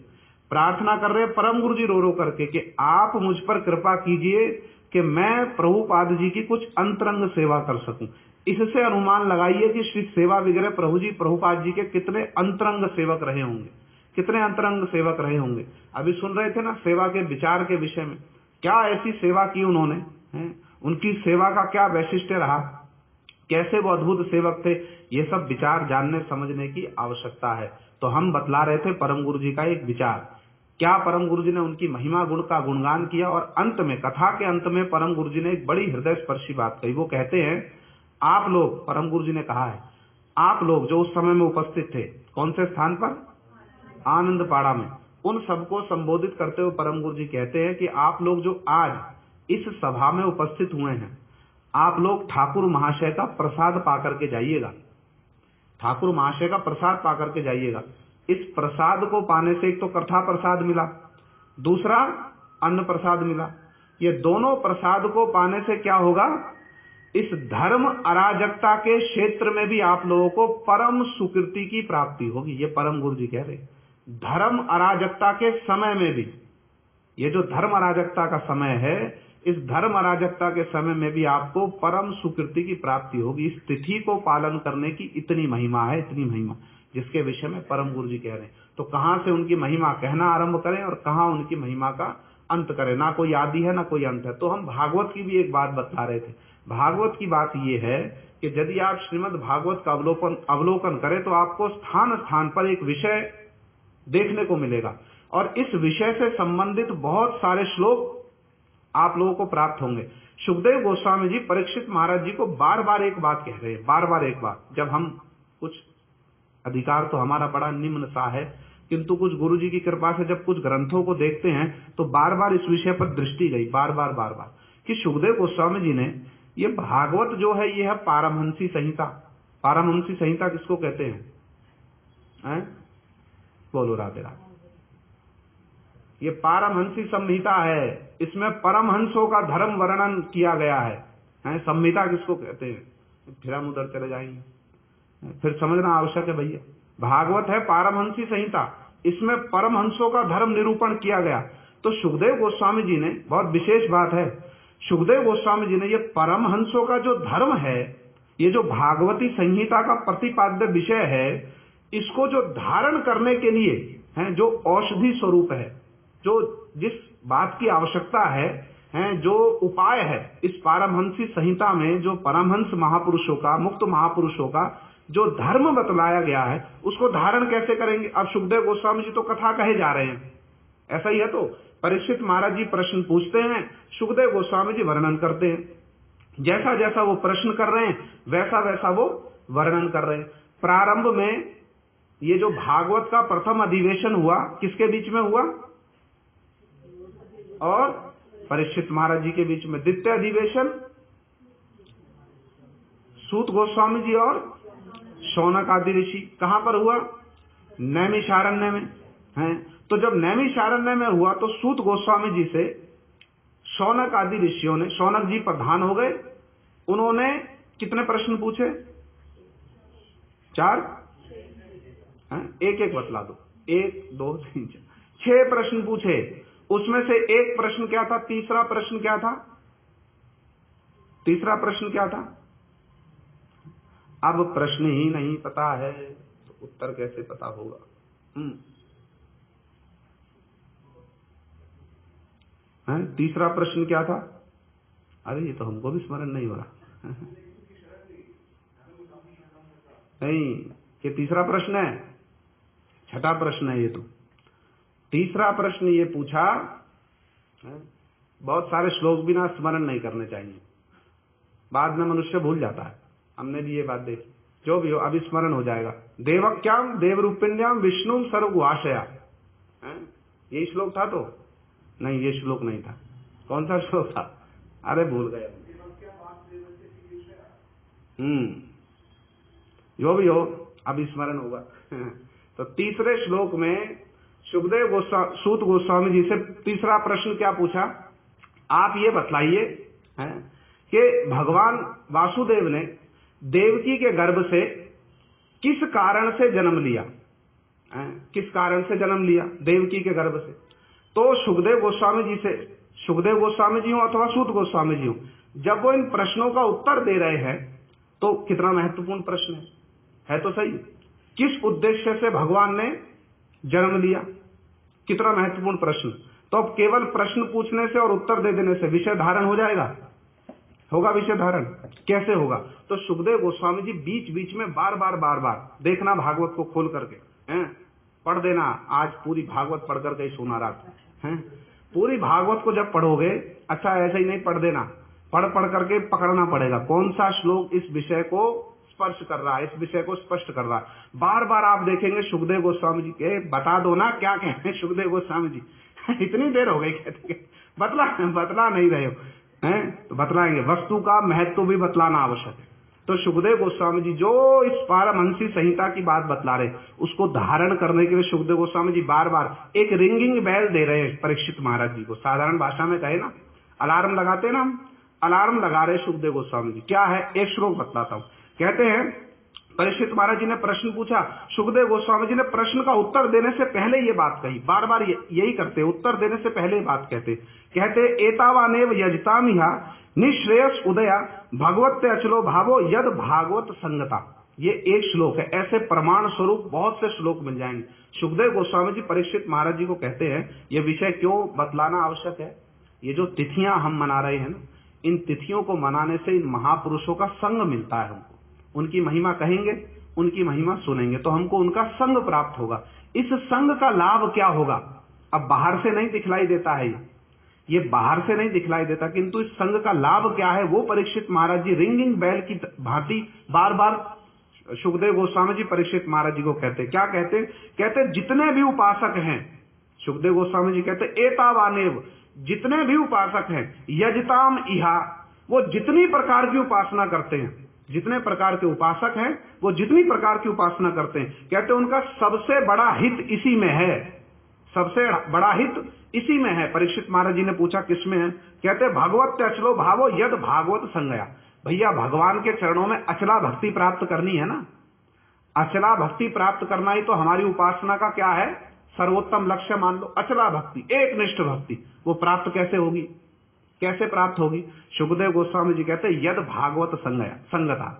प्रार्थना कर रहे परम गुरु जी रो रो करके कि आप मुझ पर कृपा कीजिए कि मैं प्रभुपाद जी की कुछ अंतरंग सेवा कर सकूं। इससे अनुमान लगाइए कि श्री सेवा विग्रह प्रभु जी प्रभुपाद जी के कितने अंतरंग सेवक रहे होंगे, कितने अंतरंग सेवक रहे होंगे। अभी सुन रहे थे ना सेवा के विचार के विषय में, क्या ऐसी सेवा की उन्होंने, उनकी सेवा का क्या वैशिष्ट्य रहा, कैसे वो अद्भुत सेवक थे, ये सब विचार जानने समझने की आवश्यकता है। तो हम बतला रहे थे परम गुरु जी का एक विचार, क्या परम गुरु जी ने उनकी महिमा गुण का गुणगान किया। और अंत में, कथा के अंत में परम गुरु जी ने एक बड़ी हृदय स्पर्शी बात कही। वो कहते हैं, आप लोग, परम गुरु जी ने कहा है, आप लोग जो उस समय में उपस्थित थे, कौन से स्थान पर? आनंदपाड़ा में। उन सबको संबोधित करते हुए परम गुरु जी कहते हैं कि आप लोग जो आज इस सभा में उपस्थित हुए हैं, आप लोग ठाकुर महाशय का प्रसाद पाकर के जाइएगा, ठाकुर महाशय का प्रसाद पाकर के जाइएगा। इस प्रसाद को पाने से एक तो कथा प्रसाद मिला, दूसरा अन्न प्रसाद मिला। ये दोनों प्रसाद को पाने से क्या होगा? इस धर्म अराजकता के क्षेत्र में भी आप लोगों को परम सुकृति की प्राप्ति होगी। ये परम गुरु जी कह रहे, धर्म अराजकता के समय में भी, ये जो धर्म अराजकता का समय है, इस धर्म अराजकता के समय में भी आपको परम सुकृति की प्राप्ति होगी। इस तिथि को पालन करने की इतनी महिमा है, इतनी महिमा, जिसके विषय में परम गुरु जी कह रहे हैं। तो कहां से उनकी महिमा कहना आरंभ करें और कहां उनकी महिमा का अंत करें? ना कोई आदि है ना कोई अंत है। तो हम भागवत की भी एक बात बता रहे थे। भागवत की बात यह है कि यदि आप श्रीमद् भागवत का अवलोकन करें तो आपको स्थान स्थान पर एक विषय देखने को मिलेगा, और इस विषय से संबंधित बहुत सारे श्लोक आप लोगों को प्राप्त होंगे। सुखदेव गोस्वामी जी परीक्षित महाराज जी को बार बार एक बात कह रहे हैं, बार बार एक बात। जब हम कुछ, अधिकार तो हमारा बड़ा निम्न सा है किंतु कुछ गुरु जी की कृपा से जब कुछ ग्रंथों को देखते हैं तो बार बार इस विषय पर दृष्टि गई, बार बार कि सुखदेव गोस्वामी जी ने ये भागवत जो है ये है पारमहंसी संहिता। पारमहंसी संहिता किसको कहते हैं? बोलो राधे राधे। ये पारमहंसी संहिता है, इसमें परमहंसों का धर्म वर्णन किया गया है। संहिता किसको कहते हैं? फिर हम उधर चले जाएंगे, फिर समझना आवश्यक है भैया। भागवत है पारमहंसी संहिता, इसमें परमहंसों का धर्म निरूपण किया गया। तो सुखदेव गोस्वामी जी ने, बहुत विशेष बात है, सुखदेव गोस्वामी जी ने ये परमहंसों का जो धर्म है, ये जो भागवती संहिता का प्रतिपाद्य विषय है, इसको जो धारण करने के लिए है, जो औषधि स्वरूप है, जो जिस बात की आवश्यकता है, जो उपाय है, इस पारमहंसी संहिता में जो परमहंस महापुरुषों का, मुक्त महापुरुषों का जो धर्म बतलाया गया है, उसको धारण कैसे करेंगे? अब सुखदेव गोस्वामी जी तो कथा कहे जा रहे हैं, ऐसा ही है। तो परीक्षित महाराज जी प्रश्न पूछते हैं, सुखदेव गोस्वामी जी वर्णन करते हैं। जैसा जैसा वो प्रश्न कर रहे हैं वैसा वैसा वो वर्णन कर रहे हैं। प्रारंभ में ये जो भागवत का प्रथम अधिवेशन हुआ, किसके बीच में हुआ? और परीक्षित महाराज जी के बीच में। द्वितीय अधिवेशन सूत गोस्वामी जी और शौनक आदि ऋषि कहां पर हुआ? नैमिषारण्य में है। तो जब नैमिषारण्य में हुआ तो सूत गोस्वामी जी से शौनक आदि ऋषियों ने, शौनक जी प्रधान हो गए, उन्होंने कितने प्रश्न पूछे? 4? एक एक बतला दो। 1 2 3 4 6 प्रश्न पूछे। उसमें से एक प्रश्न क्या था? तीसरा प्रश्न क्या था? तीसरा प्रश्न क्या था? अब प्रश्न ही नहीं पता है तो उत्तर कैसे पता होगा? तीसरा प्रश्न क्या था? अरे ये तो हमको भी स्मरण नहीं हो रहा। नहीं, ये तीसरा प्रश्न है, छठा प्रश्न है ये तो। तीसरा प्रश्न ये पूछा, बहुत सारे श्लोक भी ना स्मरण नहीं करने चाहिए, बाद में मनुष्य भूल जाता है। हमने भी ये बात देखी। जो भी हो अभी स्मरण हो जाएगा। देवक्याम देवरूपिण्याम विष्णु सर्वगुहाशया, ये श्लोक था? तो नहीं, ये श्लोक नहीं था। कौन सा श्लोक था? अरे भूल गए। जो भी हो अभी स्मरण होगा। तो तीसरे श्लोक में सुखदेव सूत गोस्वामी जी से तीसरा प्रश्न क्या पूछा? आप ये बतलाइए कि भगवान वासुदेव ने देवकी के गर्भ से किस कारण से जन्म लिया? किस कारण से जन्म लिया देवकी के गर्भ से? तो सुखदेव गोस्वामी जी से, सुखदेव गोस्वामी जी हो अथवा सूत गोस्वामी जी हो, जब वो इन प्रश्नों का उत्तर दे रहे हैं तो कितना महत्वपूर्ण प्रश्न है तो सही। किस उद्देश्य से भगवान ने जन्म लिया? कितना महत्वपूर्ण प्रश्न। तो अब केवल प्रश्न पूछने से और उत्तर दे देने से विषय धारण हो जाएगा? होगा विषय धारण? कैसे होगा? तो सुखदेव गोस्वामी जी बीच बीच में बार बार देखना, भागवत को खोल करके पढ़ देना। आज पूरी भागवत पढ़ करके ही सोना रात है। पूरी भागवत को जब पढ़ोगे, अच्छा ऐसे ही नहीं पढ़ देना, पढ़ करके पकड़ना पड़ेगा कौन सा श्लोक इस विषय को स्पर्श कर रहा है, इस विषय को स्पष्ट कर रहा है। बार बार आप देखेंगे सुखदेव गोस्वामी जी के, बता दो ना क्या कहते हैं सुखदेव गोस्वामी जी। इतनी देर हो गई कहते बतला नहीं रहे हो, तो बतलाएंगे। वस्तु का महत्व भी बतलाना आवश्यक है। तो सुखदेव गोस्वामी जी जो इस पारमहंसी संहिता की बात बतला रहे, उसको धारण करने के लिए सुखदेव गोस्वामी जी बार बार एक रिंगिंग बेल दे रहे हैं परीक्षित महाराज जी को। साधारण भाषा में कहे ना, अलार्म लगाते ना हम, अलार्म लगा रहे सुखदेव गोस्वामी जी। क्या है? एक श्लोक बतलाता हूं। कहते हैं, परीक्षित महाराज जी ने प्रश्न पूछा, सुखदेव गोस्वामी जी ने प्रश्न का उत्तर देने से पहले ये बात कही। बार बार यही करते, उत्तर देने से पहले बात कहते एतावानेव यजतामिहा निश्रेयस उदया भगवत्ते अचलो भावो यद भागवत संगता। ये एक श्लोक है। ऐसे प्रमाण स्वरूप बहुत से श्लोक मिल जाएंगे। सुखदेव गोस्वामी जी परीक्षित महाराज जी को कहते हैं, ये विषय क्यों बतलाना आवश्यक है? ये जो तिथियां हम मना रहे हैं ना, इन तिथियों को मनाने से इन महापुरुषों का संग मिलता है। हमको उनकी महिमा कहेंगे, उनकी महिमा सुनेंगे तो हमको उनका संग प्राप्त होगा। इस संग का लाभ क्या होगा? अब बाहर से नहीं दिखलाई देता है, ये बाहर से नहीं दिखलाई देता, किंतु इस संग का लाभ क्या है वो परीक्षित महाराज जी रिंगिंग बेल की भांति बार बार सुखदेव गोस्वामी जी परीक्षित महाराज जी को कहते, क्या कहते? कहते जितने भी उपासक हैं, सुखदेव गोस्वामी जी कहते एतावानेव, जितने भी उपासक हैं, यजताम इहा, वो जितनी प्रकार की उपासना करते हैं, जितने प्रकार के उपासक हैं वो जितनी प्रकार की उपासना करते हैं, कहते उनका सबसे बड़ा हित इसी में है, सबसे बड़ा हित इसी में है। परीक्षित महाराज जी ने पूछा किसमें है? कहते भगवत अचलो भावो यद भागवत संगया। भैया भगवान के चरणों में अचला भक्ति प्राप्त करनी है ना, अचला भक्ति प्राप्त करना ही तो हमारी उपासना का क्या है? सर्वोत्तम लक्ष्य मान लो। अचला भक्ति, एक निष्ठ भक्ति, वो प्राप्त कैसे होगी? कैसे प्राप्त होगी? सुखदेव गोस्वामी जी कहते यद भागवत संगता,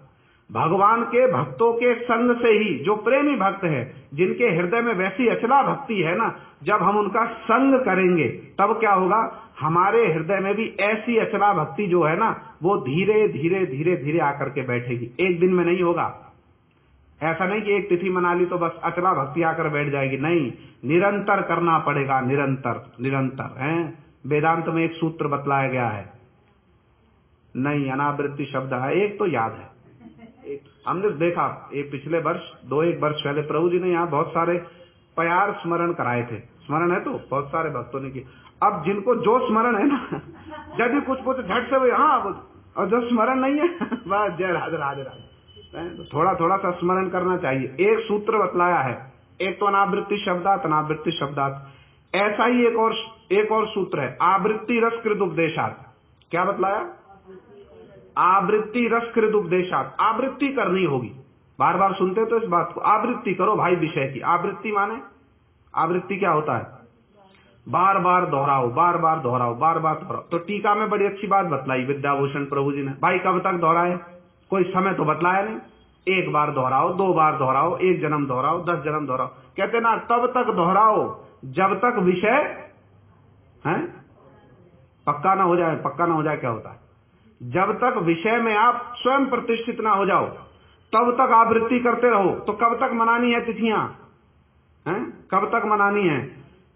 भगवान के भक्तों के संग से ही, जो प्रेमी भक्त है, जिनके हृदय में वैसी अचला भक्ति है ना, जब हम उनका संग करेंगे तब क्या होगा? हमारे हृदय में भी ऐसी अचला भक्ति जो है ना, वो धीरे धीरे धीरे धीरे आकर के बैठेगी। एक दिन में नहीं होगा। ऐसा नहीं कि एक तिथि मना ली तो बस अचला भक्ति आकर बैठ जाएगी, नहीं, निरंतर करना पड़ेगा, निरंतर निरंतर है। वेदांत में एक सूत्र बतलाया गया है, नहीं अनावृत्ति शब्द है, एक तो याद है, एक हमने देखा एक पिछले वर्ष 2-1 वर्ष पहले प्रभु जी ने यहाँ बहुत सारे प्यार स्मरण कराए थे, स्मरण है तो बहुत सारे भक्तों ने की। अब जिनको जो स्मरण है ना, जब भी कुछ झट से वही हाँ, और जो स्मरण नहीं है बस जय राधे राधे राधे, तो थोड़ा थोड़ा सा स्मरण करना चाहिए। एक सूत्र बतलाया है, एक तो अनावृत्ति शब्दात, अनावृत्ति शब्दात, ऐसा ही एक और सूत्र है, आवृत्ति रसकृत उपदेशात। क्या बतलाया? आवृत्ति रसकृत उपदेशात, आवृत्ति करनी होगी। बार बार सुनते तो इस बात को, आवृत्ति करो भाई विषय की। आवृत्ति माने, आवृत्ति क्या होता है? बार बार दोहराओ, बार बार दोहराओ, बार बार दोहराओ। तो टीका में बड़ी अच्छी बात बतलाई विद्याभूषण प्रभु जी ने, भाई कब तक दोहराए? कोई समय तो बतलाया नहीं, 1 बार दोहराओ, 2 बार दोहराओ, 1 जन्म दोहराओ, 10 जन्म दोहराओ। कहते ना तब तक दोहराओ जब तक विषय है पक्का ना हो जाए। पक्का ना हो जाए क्या होता है? जब तक विषय में आप स्वयं प्रतिष्ठित ना हो जाओ तब तक आवृत्ति करते रहो। तो कब तक मनानी है तिथियां? हैं कब तक मनानी है?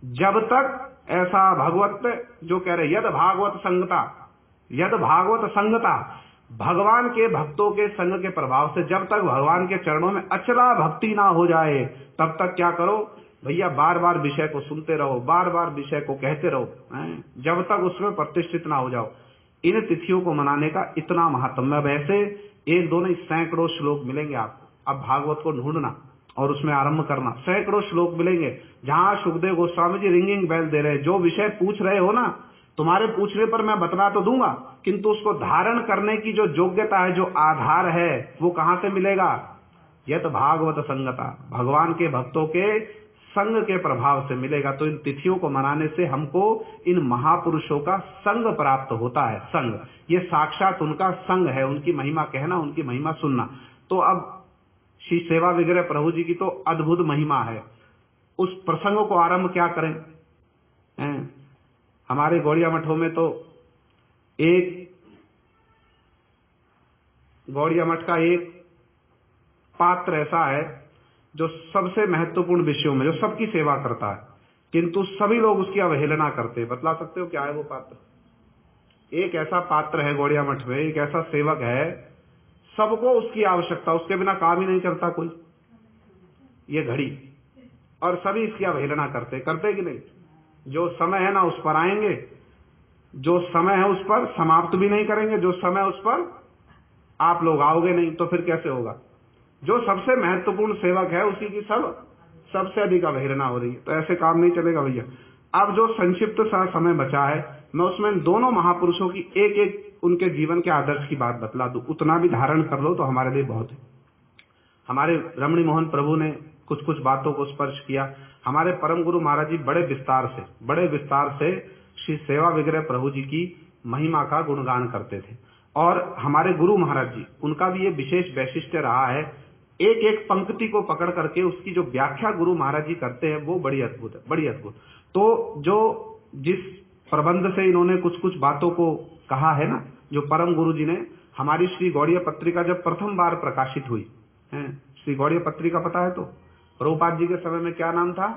जब तक ऐसा भगवत जो कह रहे यद भागवत संगता, यद भागवत संगता, भगवान के भक्तों के संग के प्रभाव से जब तक भगवान के चरणों में अचला भक्ति ना हो जाए तब तक क्या करो भैया? बार बार विषय को सुनते रहो, बार बार विषय को कहते रहो, जब तक उसमें प्रतिष्ठित ना हो जाओ। इन तिथियों को मनाने का इतना महात्म्य। वैसे 1-2 नहीं, सैकड़ों श्लोक मिलेंगे आपको। अब भागवत को ढूंढना और उसमें आरंभ करना, सैकड़ों श्लोक मिलेंगे जहां सुखदेव गोस्वामी जी रिंगिंग बेल दे रहे हैं। जो विषय पूछ रहे हो ना, तुम्हारे पूछने पर मैं बतला तो दूंगा, किंतु उसको धारण करने की जो योग्यता है, जो आधार है, वो कहां से मिलेगा? यत भागवत संगता, भगवान के भक्तों के संग के प्रभाव से मिलेगा। तो इन तिथियों को मनाने से हमको इन महापुरुषों का संग प्राप्त होता है। संग, ये साक्षात उनका संग है, उनकी महिमा कहना, उनकी महिमा सुनना। तो अब श्री सेवा विग्रह प्रभु जी की तो अद्भुत महिमा है। उस प्रसंग को आरंभ क्या करें? हमारे गौड़िया मठों में तो एक गौड़िया मठ का एक पात्र ऐसा है जो सबसे महत्वपूर्ण विषयों में, जो सबकी सेवा करता है, किंतु सभी लोग उसकी अवहेलना करते हैं। बतला सकते हो क्या है वो पात्र? एक ऐसा पात्र है गौड़िया मठ में, एक ऐसा सेवक है, सबको उसकी आवश्यकता, उसके बिना काम ही नहीं चलता कोई, ये घड़ी, और सभी इसकी अवहेलना करते कि नहीं? जो समय है ना उस पर आएंगे, जो समय है उस पर समाप्त भी नहीं करेंगे, जो समय उस पर आप लोग आओगे नहीं, तो फिर कैसे होगा? जो सबसे महत्वपूर्ण सेवक है उसी की सबसे अधिक अवहेलना हो रही है, तो ऐसे काम नहीं चलेगा भैया। अब जो संक्षिप्त सा समय बचा है, मैं उसमें दोनों महापुरुषों की एक एक उनके जीवन के आदर्श की बात बतला दूं, उतना भी धारण कर लो तो हमारे लिए बहुत है। हमारे रमणी मोहन प्रभु ने कुछ बातों को स्पर्श किया। हमारे परम गुरु महाराज जी बड़े विस्तार से श्री सेवा विग्रह प्रभु जी की महिमा का गुणगान करते थे, और हमारे गुरु महाराज जी, उनका भी ये विशेष वैशिष्ट्य रहा है, एक एक पंक्ति को पकड़ करके उसकी जो व्याख्या गुरु महाराज जी करते हैं वो बड़ी अद्भुत है, बड़ी अद्भुत। तो जो जिस प्रबंध से इन्होंने कुछ बातों को कहा है ना, जो परम गुरु जी ने, हमारी श्री गौड़ीय पत्रिका जब प्रथम बार प्रकाशित हुई है, श्री गौड़ीय पत्रिका पता है तो, प्रभुपाद जी के समय में क्या नाम था?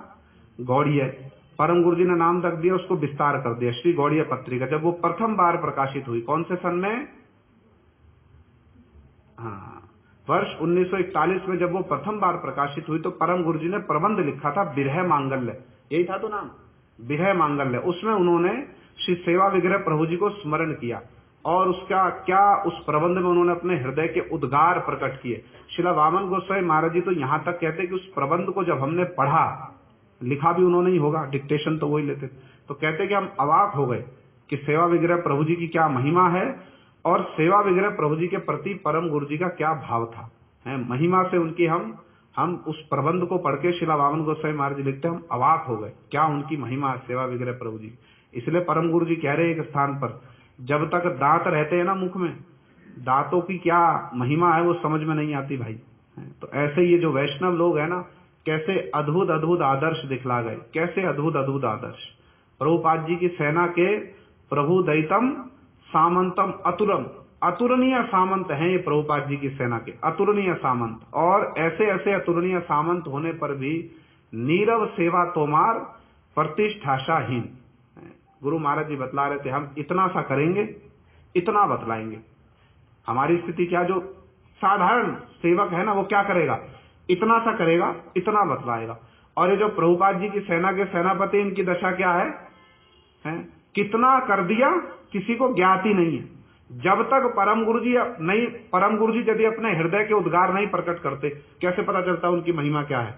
गौड़ीय। परम गुरु जी ने नाम रख दिया, उसको विस्तार कर दिया, श्री गौड़ीय पत्रिका। जब वो प्रथम बार प्रकाशित हुई, कौन से सन में? हाँ, वर्ष 1941 में जब वो प्रथम बार प्रकाशित हुई तो परम गुरु जी ने प्रबंध लिखा था विरह मांगल्य, यही था तो नाम, विरह मांगल्य। उसमें उन्होंने श्री सेवा विग्रह प्रभु जी को स्मरण किया और उसका क्या, उस प्रबंध में उन्होंने अपने हृदय के उद्गार प्रकट किए। श्रीला वामन गोसाई महाराज जी तो यहाँ तक कहते कि उस प्रबंध को जब हमने पढ़ा, लिखा भी उन्होंने ही होगा, डिक्टेशन तो वही लेते, तो कहते कि हम अवाक हो गए कि सेवा विग्रह प्रभु जी की क्या महिमा है और सेवा विग्रह प्रभु जी के प्रति परम गुरु जी का क्या भाव था। महिमा से उनकी हम उस प्रबंध को पढ़ के श्रीला वामन गोसाई महाराज जी लिखते हम अवाक हो गए, क्या उनकी महिमा है सेवा विग्रह प्रभु जी। इसलिए परम गुरु जी कह रहे एक स्थान पर, जब तक दांत रहते हैं ना मुख में, दांतों की क्या महिमा है वो समझ में नहीं आती भाई। तो ऐसे ये जो वैष्णव लोग हैं ना, कैसे अद्भुत अद्भुत आदर्श दिखला गए, कैसे अद्भुत अद्भुत आदर्श। प्रभुपाद जी की सेना के प्रभु दैतम सामंतम अतुरम, अतुलनीय सामंत हैं ये प्रभुपाद जी की सेना के, अतुलनीय सामंत। और ऐसे ऐसे अतुलनीय सामंत होने पर भी नीरव सेवा तोमार प्रतिष्ठाशाहीन। गुरु महाराज जी बतला रहे थे हम इतना सा करेंगे, इतना बतलाएंगे। हमारी स्थिति क्या, जो साधारण सेवक है ना वो क्या करेगा, इतना सा करेगा, इतना बतलाएगा। और ये जो प्रभुपाद जी की सेना के सेनापति, इनकी दशा क्या है? कितना कर दिया किसी को ज्ञात ही नहीं है। जब तक परम गुरु जी यदि अपने हृदय के उद्गार नहीं प्रकट करते, कैसे पता चलता उनकी महिमा क्या है?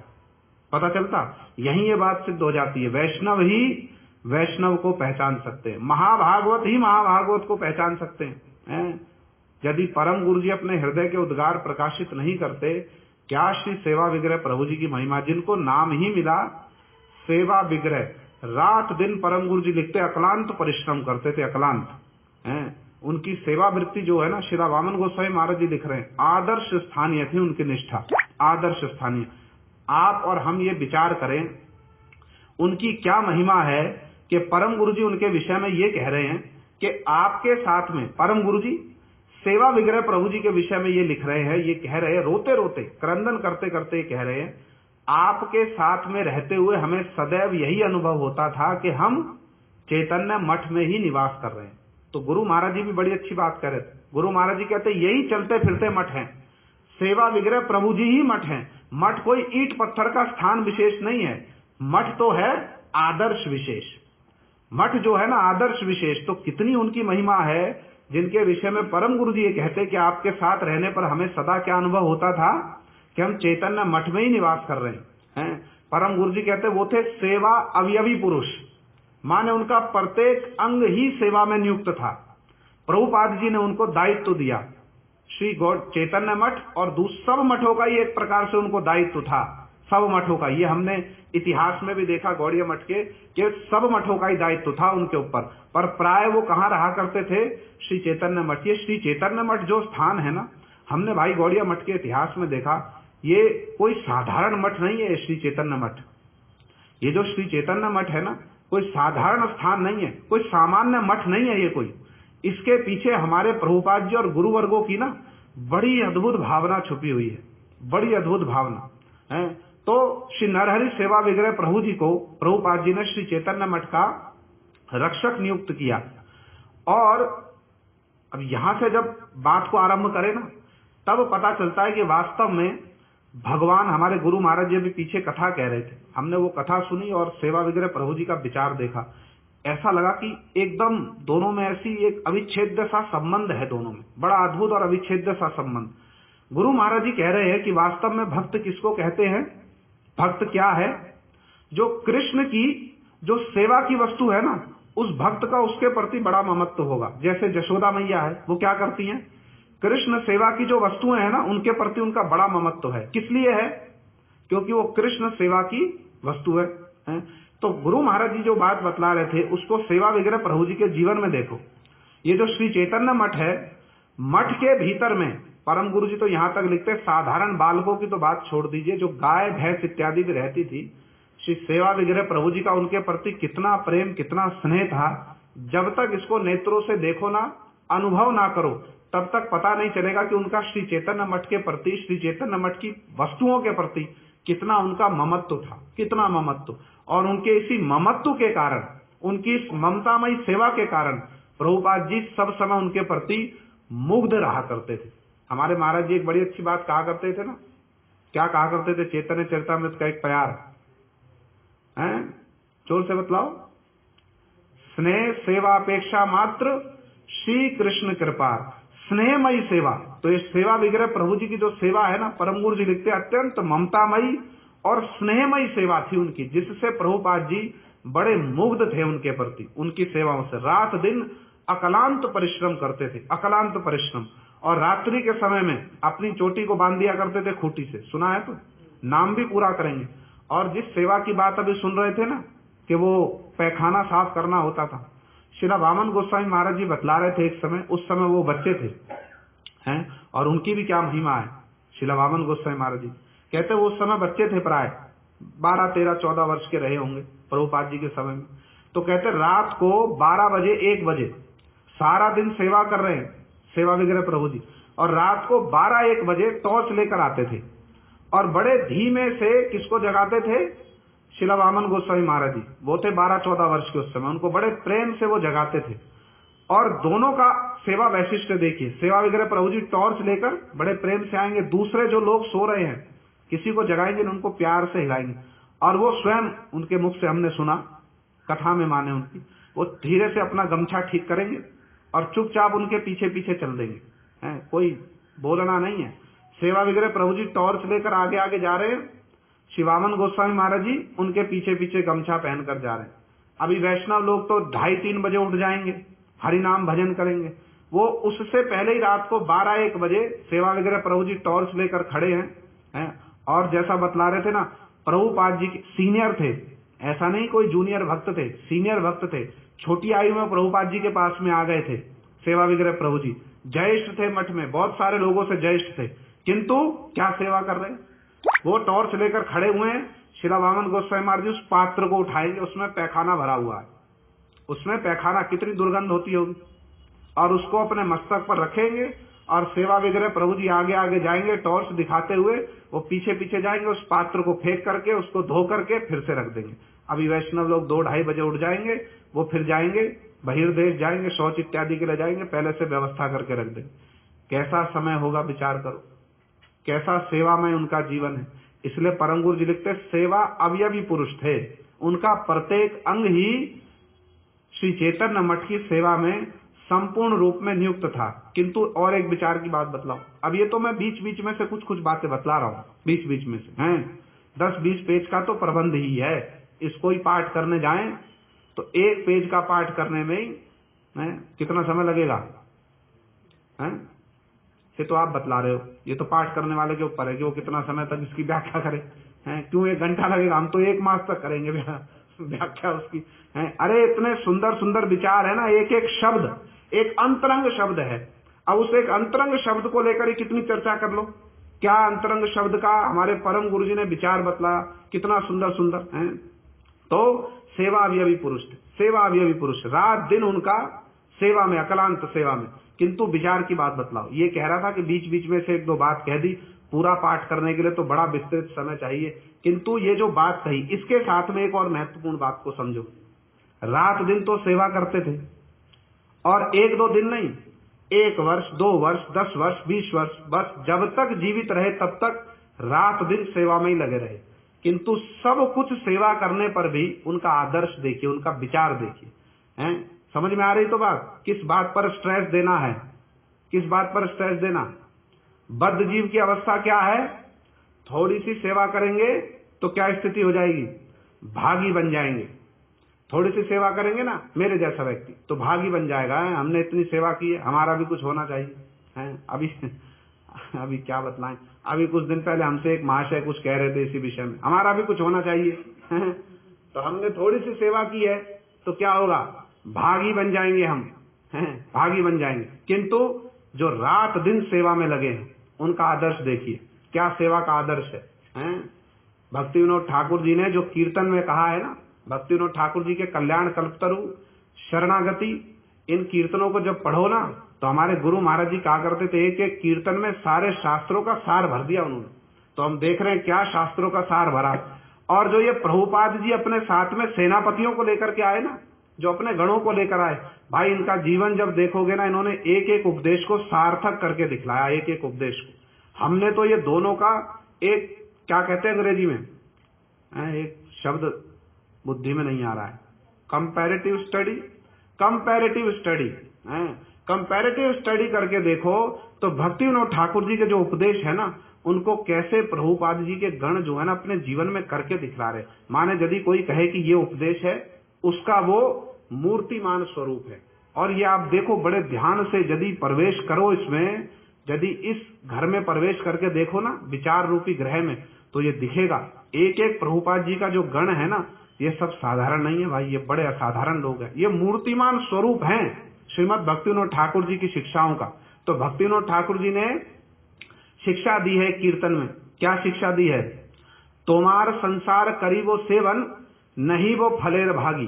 पता चलता यही ये बात सिद्ध हो जाती है। वैष्णव ही वैष्णव को पहचान सकते हैं, महाभागवत ही महाभागवत को पहचान सकते हैं। यदि परम गुरु जी अपने हृदय के उद्गार प्रकाशित नहीं करते, क्या श्री सेवा विग्रह प्रभु जी की महिमा, जिनको नाम ही मिला सेवा विग्रह, रात दिन परम गुरु जी लिखते, अक्लांत परिश्रम करते थे, अक्लांत। उनकी सेवा वृत्ति जो है ना, श्री वामन गोसाई महाराज जी लिख रहे हैं, आदर्श स्थानीय थी उनकी निष्ठा, आदर्श स्थानीय। आप और हम ये विचार करें उनकी क्या महिमा है कि परम गुरु जी उनके विषय में ये कह रहे हैं कि आपके साथ में, परम गुरु जी सेवा विग्रह प्रभु जी के विषय में ये लिख रहे हैं, ये कह रहे हैं, रोते रोते क्रंदन करते करते कह रहे हैं, आपके साथ में रहते हुए हमें सदैव यही अनुभव होता था कि हम चैतन्य मठ में ही निवास कर रहे हैं। तो गुरु महाराज जी भी बड़ी अच्छी बात कर रहे थे। गुरु महाराज जी कहते यही चलते फिरते मठ हैं, सेवा विग्रह प्रभु जी ही मठ हैं। मठ कोई ईंट पत्थर का स्थान विशेष नहीं है, मठ तो है आदर्श विशेष। मठ जो है ना आदर्श विशेष, तो कितनी उनकी महिमा है जिनके विषय में परम गुरु जी ये कहते कि आपके साथ रहने पर हमें सदा क्या अनुभव होता था कि हम चैतन्य मठ में ही निवास कर रहे हैं। परम गुरु जी कहते वो थे सेवा अवयवी पुरुष, माने उनका प्रत्येक अंग ही सेवा में नियुक्त था। प्रभुपाद जी ने उनको दायित्व दिया, श्री चैतन्य मठ और सब मठों का ही एक प्रकार से उनको दायित्व था, सब मठों का। ये हमने इतिहास में भी देखा गौड़ीय मठ के कि सब मठों का ही दायित्व था उनके ऊपर, पर प्राय वो कहाँ रहा करते थे? श्री चैतन्य मठ। ये श्री चैतन्य मठ जो स्थान है ना, हमने भाई गौड़ीय मठ के इतिहास में देखा, ये कोई साधारण मठ नहीं है। श्री चैतन्य मठ, ये जो श्री चैतन्य मठ है ना, कोई साधारण स्थान नहीं है, कोई सामान्य मठ नहीं है ये कोई। इसके पीछे हमारे प्रभुपाद जी और गुरुवर्गों की ना बड़ी अद्भुत भावना छुपी हुई है, बड़ी अद्भुत भावना है। तो श्री नरहरि सेवा विग्रह प्रभु जी को प्रभुपाद जी ने श्री चैतन्य मठ का रक्षक नियुक्त किया। और अब यहां से जब बात को आरंभ करें ना, तब पता चलता है कि वास्तव में भगवान, हमारे गुरु महाराज जी भी पीछे कथा कह रहे थे, हमने वो कथा सुनी और सेवा विग्रह प्रभु जी का विचार देखा। ऐसा लगा कि एकदम दोनों में ऐसी एक अविच्छेद्य सा संबंध है, दोनों में बड़ा अद्भुत और अविच्छेद्य सा संबंध। गुरु महाराज जी कह रहे हैं कि वास्तव में भक्त किसको कहते हैं? भक्त क्या है? जो कृष्ण की जो सेवा की वस्तु है ना, उस भक्त का उसके प्रति बड़ा ममत्व होगा। जैसे जशोदा मैया है, वो क्या करती हैं? कृष्ण सेवा की जो वस्तुएं हैं ना, उनके प्रति उनका बड़ा ममत्व है। किस लिए है? क्योंकि वो कृष्ण सेवा की वस्तु है। तो गुरु महाराज जी जो बात बतला रहे थे, उसको सेवा विग्रह प्रभु जी के जीवन में देखो। ये जो श्री चैतन्य मठ है, मठ के भीतर में परम गुरु जी तो यहाँ तक लिखते, साधारण बालकों की तो बात छोड़ दीजिए, जो गाय भैंस इत्यादि भी रहती थी, श्री सेवा विग्रह प्रभु जी का उनके प्रति कितना प्रेम, कितना स्नेह था। जब तक इसको नेत्रों से देखो ना, अनुभव ना करो, तब तक पता नहीं चलेगा कि उनका श्री चैतन्य मठ के प्रति, श्री चैतन्य मठ की वस्तुओं के प्रति कितना उनका ममत्व था, कितना ममत्व। और उनके इसी ममत्व के कारण, उनकी इस ममतामयी सेवा के कारण प्रभुपाद जी सब समय उनके प्रति मुग्ध रहा करते थे। हमारे महाराज जी एक बड़ी अच्छी बात कहा करते थे ना, क्या कहा करते थे? चैतन्य चरितामृत का एक प्यार है, जोर से बतलाओ। स्नेह सेवा अपेक्षा मात्र श्री कृष्ण कृपा, स्नेहमयी सेवा। तो ये सेवा विग्रह प्रभु जी की जो सेवा है ना, परम गुरु जी लिखते अत्यंत ममतामयी और स्नेहमयी सेवा थी उनकी, जिससे प्रभुपाद जी बड़े मुग्ध थे उनके प्रति, उनकी सेवाओं से। रात दिन अकलांत परिश्रम करते थे, अकलांत परिश्रम। और रात्रि के समय में अपनी चोटी को बांध दिया करते थे खूंटी से, सुना है तो नाम भी पूरा करेंगे। और जिस सेवा की बात अभी सुन रहे थे ना कि वो पैखाना साफ करना होता था, श्रीला वामन गोस्वामी महाराज जी बतला रहे थे एक समय, उस समय वो बच्चे थे हैं, और उनकी भी क्या महिमा है। श्रीला वामन गोस्वामी महाराज जी कहते वो उस समय बच्चे थे, प्राय 12, 13, 14 वर्ष के रहे होंगे प्रभुपाद जी के समय में। तो कहते रात को 12 बजे 1 बजे सारा दिन सेवा कर रहे हैं, सेवा वगैरह प्रभु जी, और रात को 12-1 बजे टॉर्च लेकर आते थे और बड़े धीमे से किसको जगाते थे? श्रीला वामन गोस्वामी महाराज जी, वो थे 12-14 वर्ष के उस समय, उनको बड़े प्रेम से वो जगाते थे। और दोनों का सेवा वैशिष्ट देखिए, सेवा वगैरह प्रभु जी टॉर्च लेकर बड़े प्रेम से आएंगे, दूसरे जो लोग सो रहे हैं किसी को जगाएंगे, उनको प्यार से हिलाएंगे, और वो स्वयं उनके मुख से हमने सुना, कथा में माने उनकी, वो धीरे से अपना गमछा ठीक करेंगे और चुपचाप उनके पीछे पीछे चल देंगे, हैं, कोई बोलना नहीं है। सेवा वगैरह प्रभु जी टॉर्च लेकर आगे आगे जा रहे हैं, शिवामन गोस्वामी महाराज जी उनके पीछे पीछे गमछा पहनकर जा रहे हैं। अभी वैष्णव लोग तो 2:30-3 बजे उठ जाएंगे, हरि नाम भजन करेंगे, वो उससे पहले ही रात को 12-1 बजे सेवा वगैरह प्रभु जी टॉर्च लेकर खड़े हैं। और जैसा बतला रहे थे ना, प्रभुपाद जी सीनियर थे, ऐसा नहीं कोई जूनियर भक्त थे, सीनियर भक्त थे, छोटी आयु में प्रभुपाद जी के पास में आ गए थे सेवा वगैरह प्रभु जी, ज्येष्ठ थे मठ में, बहुत सारे लोगों से ज्येष्ठ थे, किंतु क्या सेवा कर रहे हैं? वो टॉर्च लेकर खड़े हुए हैं। श्रीला वामन गोस्वामी महाराज जी उस पात्र को उठाएंगे, उसमें पैखाना भरा हुआ है, उसमें पैखाना, कितनी दुर्गंध होती होगी, और उसको अपने मस्तक पर रखेंगे और सेवा वगैरह प्रभु जी आगे आगे जाएंगे टॉर्च दिखाते हुए, वो पीछे पीछे जाएंगे, उस पात्र को फेंक करके उसको धो करके फिर से रख देंगे। अभी वैष्णव लोग 2-2:30 बजे उठ जाएंगे, वो फिर जाएंगे बहिर्देश जाएंगे, शौच इत्यादि के लिए जाएंगे, पहले से व्यवस्था करके रख देंगे। कैसा समय होगा विचार करो, कैसा सेवामय उनका जीवन है। इसलिए परम गुरु जी लिखते सेवा अवयवी पुरुष थे, उनका प्रत्येक अंग ही श्री चैतन्य मठ की सेवा में संपूर्ण रूप में नियुक्त था। किंतु और एक विचार की बात बतलाओ, अब ये तो मैं बीच बीच में से कुछ कुछ बातें बतला रहा हूँ, बीच बीच में से हैं, 10-20 पेज का तो प्रबंध ही है, इसको ही पाठ करने जाएं तो 1 पेज का पाठ करने में ही कितना समय लगेगा हैं? ये तो आप बतला रहे हो, ये तो पाठ करने वाले के ऊपर है कि वो कितना समय तक इसकी व्याख्या करे हैं। क्यों 1 घंटा लगेगा? हम तो 1 मास तक करेंगे व्याख्या उसकी है। अरे इतने सुंदर सुंदर विचार है ना, एक एक शब्द एक अंतरंग शब्द है। अब उस एक अंतरंग शब्द को लेकर ही कितनी चर्चा कर लो, क्या अंतरंग शब्द का हमारे परम गुरु जी ने विचार बतला, कितना सुंदर सुंदर है। तो सेवा अवयवी पुरुष थे, सेवा अवयवी पुरुष, रात दिन उनका सेवा में, अकलांत सेवा में। किंतु विचार की बात बतलाओ, ये कह रहा था कि बीच बीच में से 1-2 बात कह दी, पूरा पाठ करने के लिए तो बड़ा विस्तृत समय चाहिए, किंतु ये जो बात कही इसके साथ में एक और महत्वपूर्ण बात को समझो। रात दिन तो सेवा करते थे, और 1-2 दिन नहीं, 1 वर्ष, 2 वर्ष, 10 वर्ष, 20 वर्ष, बस जब तक जीवित रहे तब तक रात दिन सेवा में ही लगे रहे। किंतु सब कुछ सेवा करने पर भी उनका आदर्श देखिए, उनका विचार देखिए, हैं? समझ में आ रही तो बात? किस बात पर स्ट्रेस देना है, किस बात पर स्ट्रेस देना? बद्ध जीव की अवस्था क्या है? थोड़ी सी सेवा करेंगे तो क्या स्थिति हो जाएगी? भागी बन जाएंगे। थोड़ी सी सेवा करेंगे ना, मेरे जैसा व्यक्ति तो भागी बन जाएगा, हमने इतनी सेवा की है, हमारा भी कुछ होना चाहिए हैं। अभी क्या बतलाएं, अभी कुछ दिन पहले हमसे एक महाशय कुछ कह रहे थे इसी विषय में, हमारा भी कुछ होना चाहिए हैं? तो हमने थोड़ी सी सेवा की है तो क्या होगा? भागी बन जाएंगे हम, हैं, भागी बन जाएंगे। किंतु जो रात दिन सेवा में लगे हैं उनका आदर्श देखिए, क्या सेवा का आदर्श है। भक्ति विनोद ठाकुर जी ने जो कीर्तन में कहा है ना, भक्ति विनोद ठाकुर जी के कल्याण कल्पतरु, शरणागति, इन कीर्तनों को जब पढ़ो ना तो हमारे गुरु महाराज जी कहा करते थे एक एक कीर्तन में सारे शास्त्रों का सार भर दिया उन्होंने। तो हम देख रहे हैं क्या शास्त्रों का सार भरा। और जो ये प्रभुपाद जी अपने साथ में सेनापतियों को लेकर के आए ना, जो अपने गणों को लेकर आए। भाई इनका जीवन जब देखोगे ना, इन्होंने एक एक उपदेश को सार्थक करके दिखलाया, एक एक उपदेश को। हमने तो ये दोनों का एक, क्या कहते हैं अंग्रेजी में, एक शब्द बुद्धि में नहीं आ रहा है, comparative study, comparative study, comparative study करके देखो तो भक्ति विनोद ठाकुर जी के जो उपदेश है ना, उनको कैसे प्रभुपाद जी के गण जो है ना अपने जीवन में करके दिखला रहे। माने यदि कोई कहे कि ये उपदेश है, उसका वो मूर्तिमान स्वरूप है। और ये आप देखो बड़े ध्यान से, यदि प्रवेश करो इसमें, यदि इस घर में प्रवेश करके देखो ना, विचार रूपी ग्रह में, तो ये दिखेगा एक एक प्रभुपाद जी का जो गण है ना, ये सब साधारण नहीं है भाई, ये बड़े असाधारण लोग हैं, ये मूर्तिमान स्वरूप हैं श्रीमद् भक्ति विनोद ठाकुर जी की शिक्षाओं का। तो भक्ति विनोद ठाकुर जी ने शिक्षा दी है कीर्तन में। क्या शिक्षा दी है? तोमार संसार करी वो सेवन, नहीं वो फलेर भागी,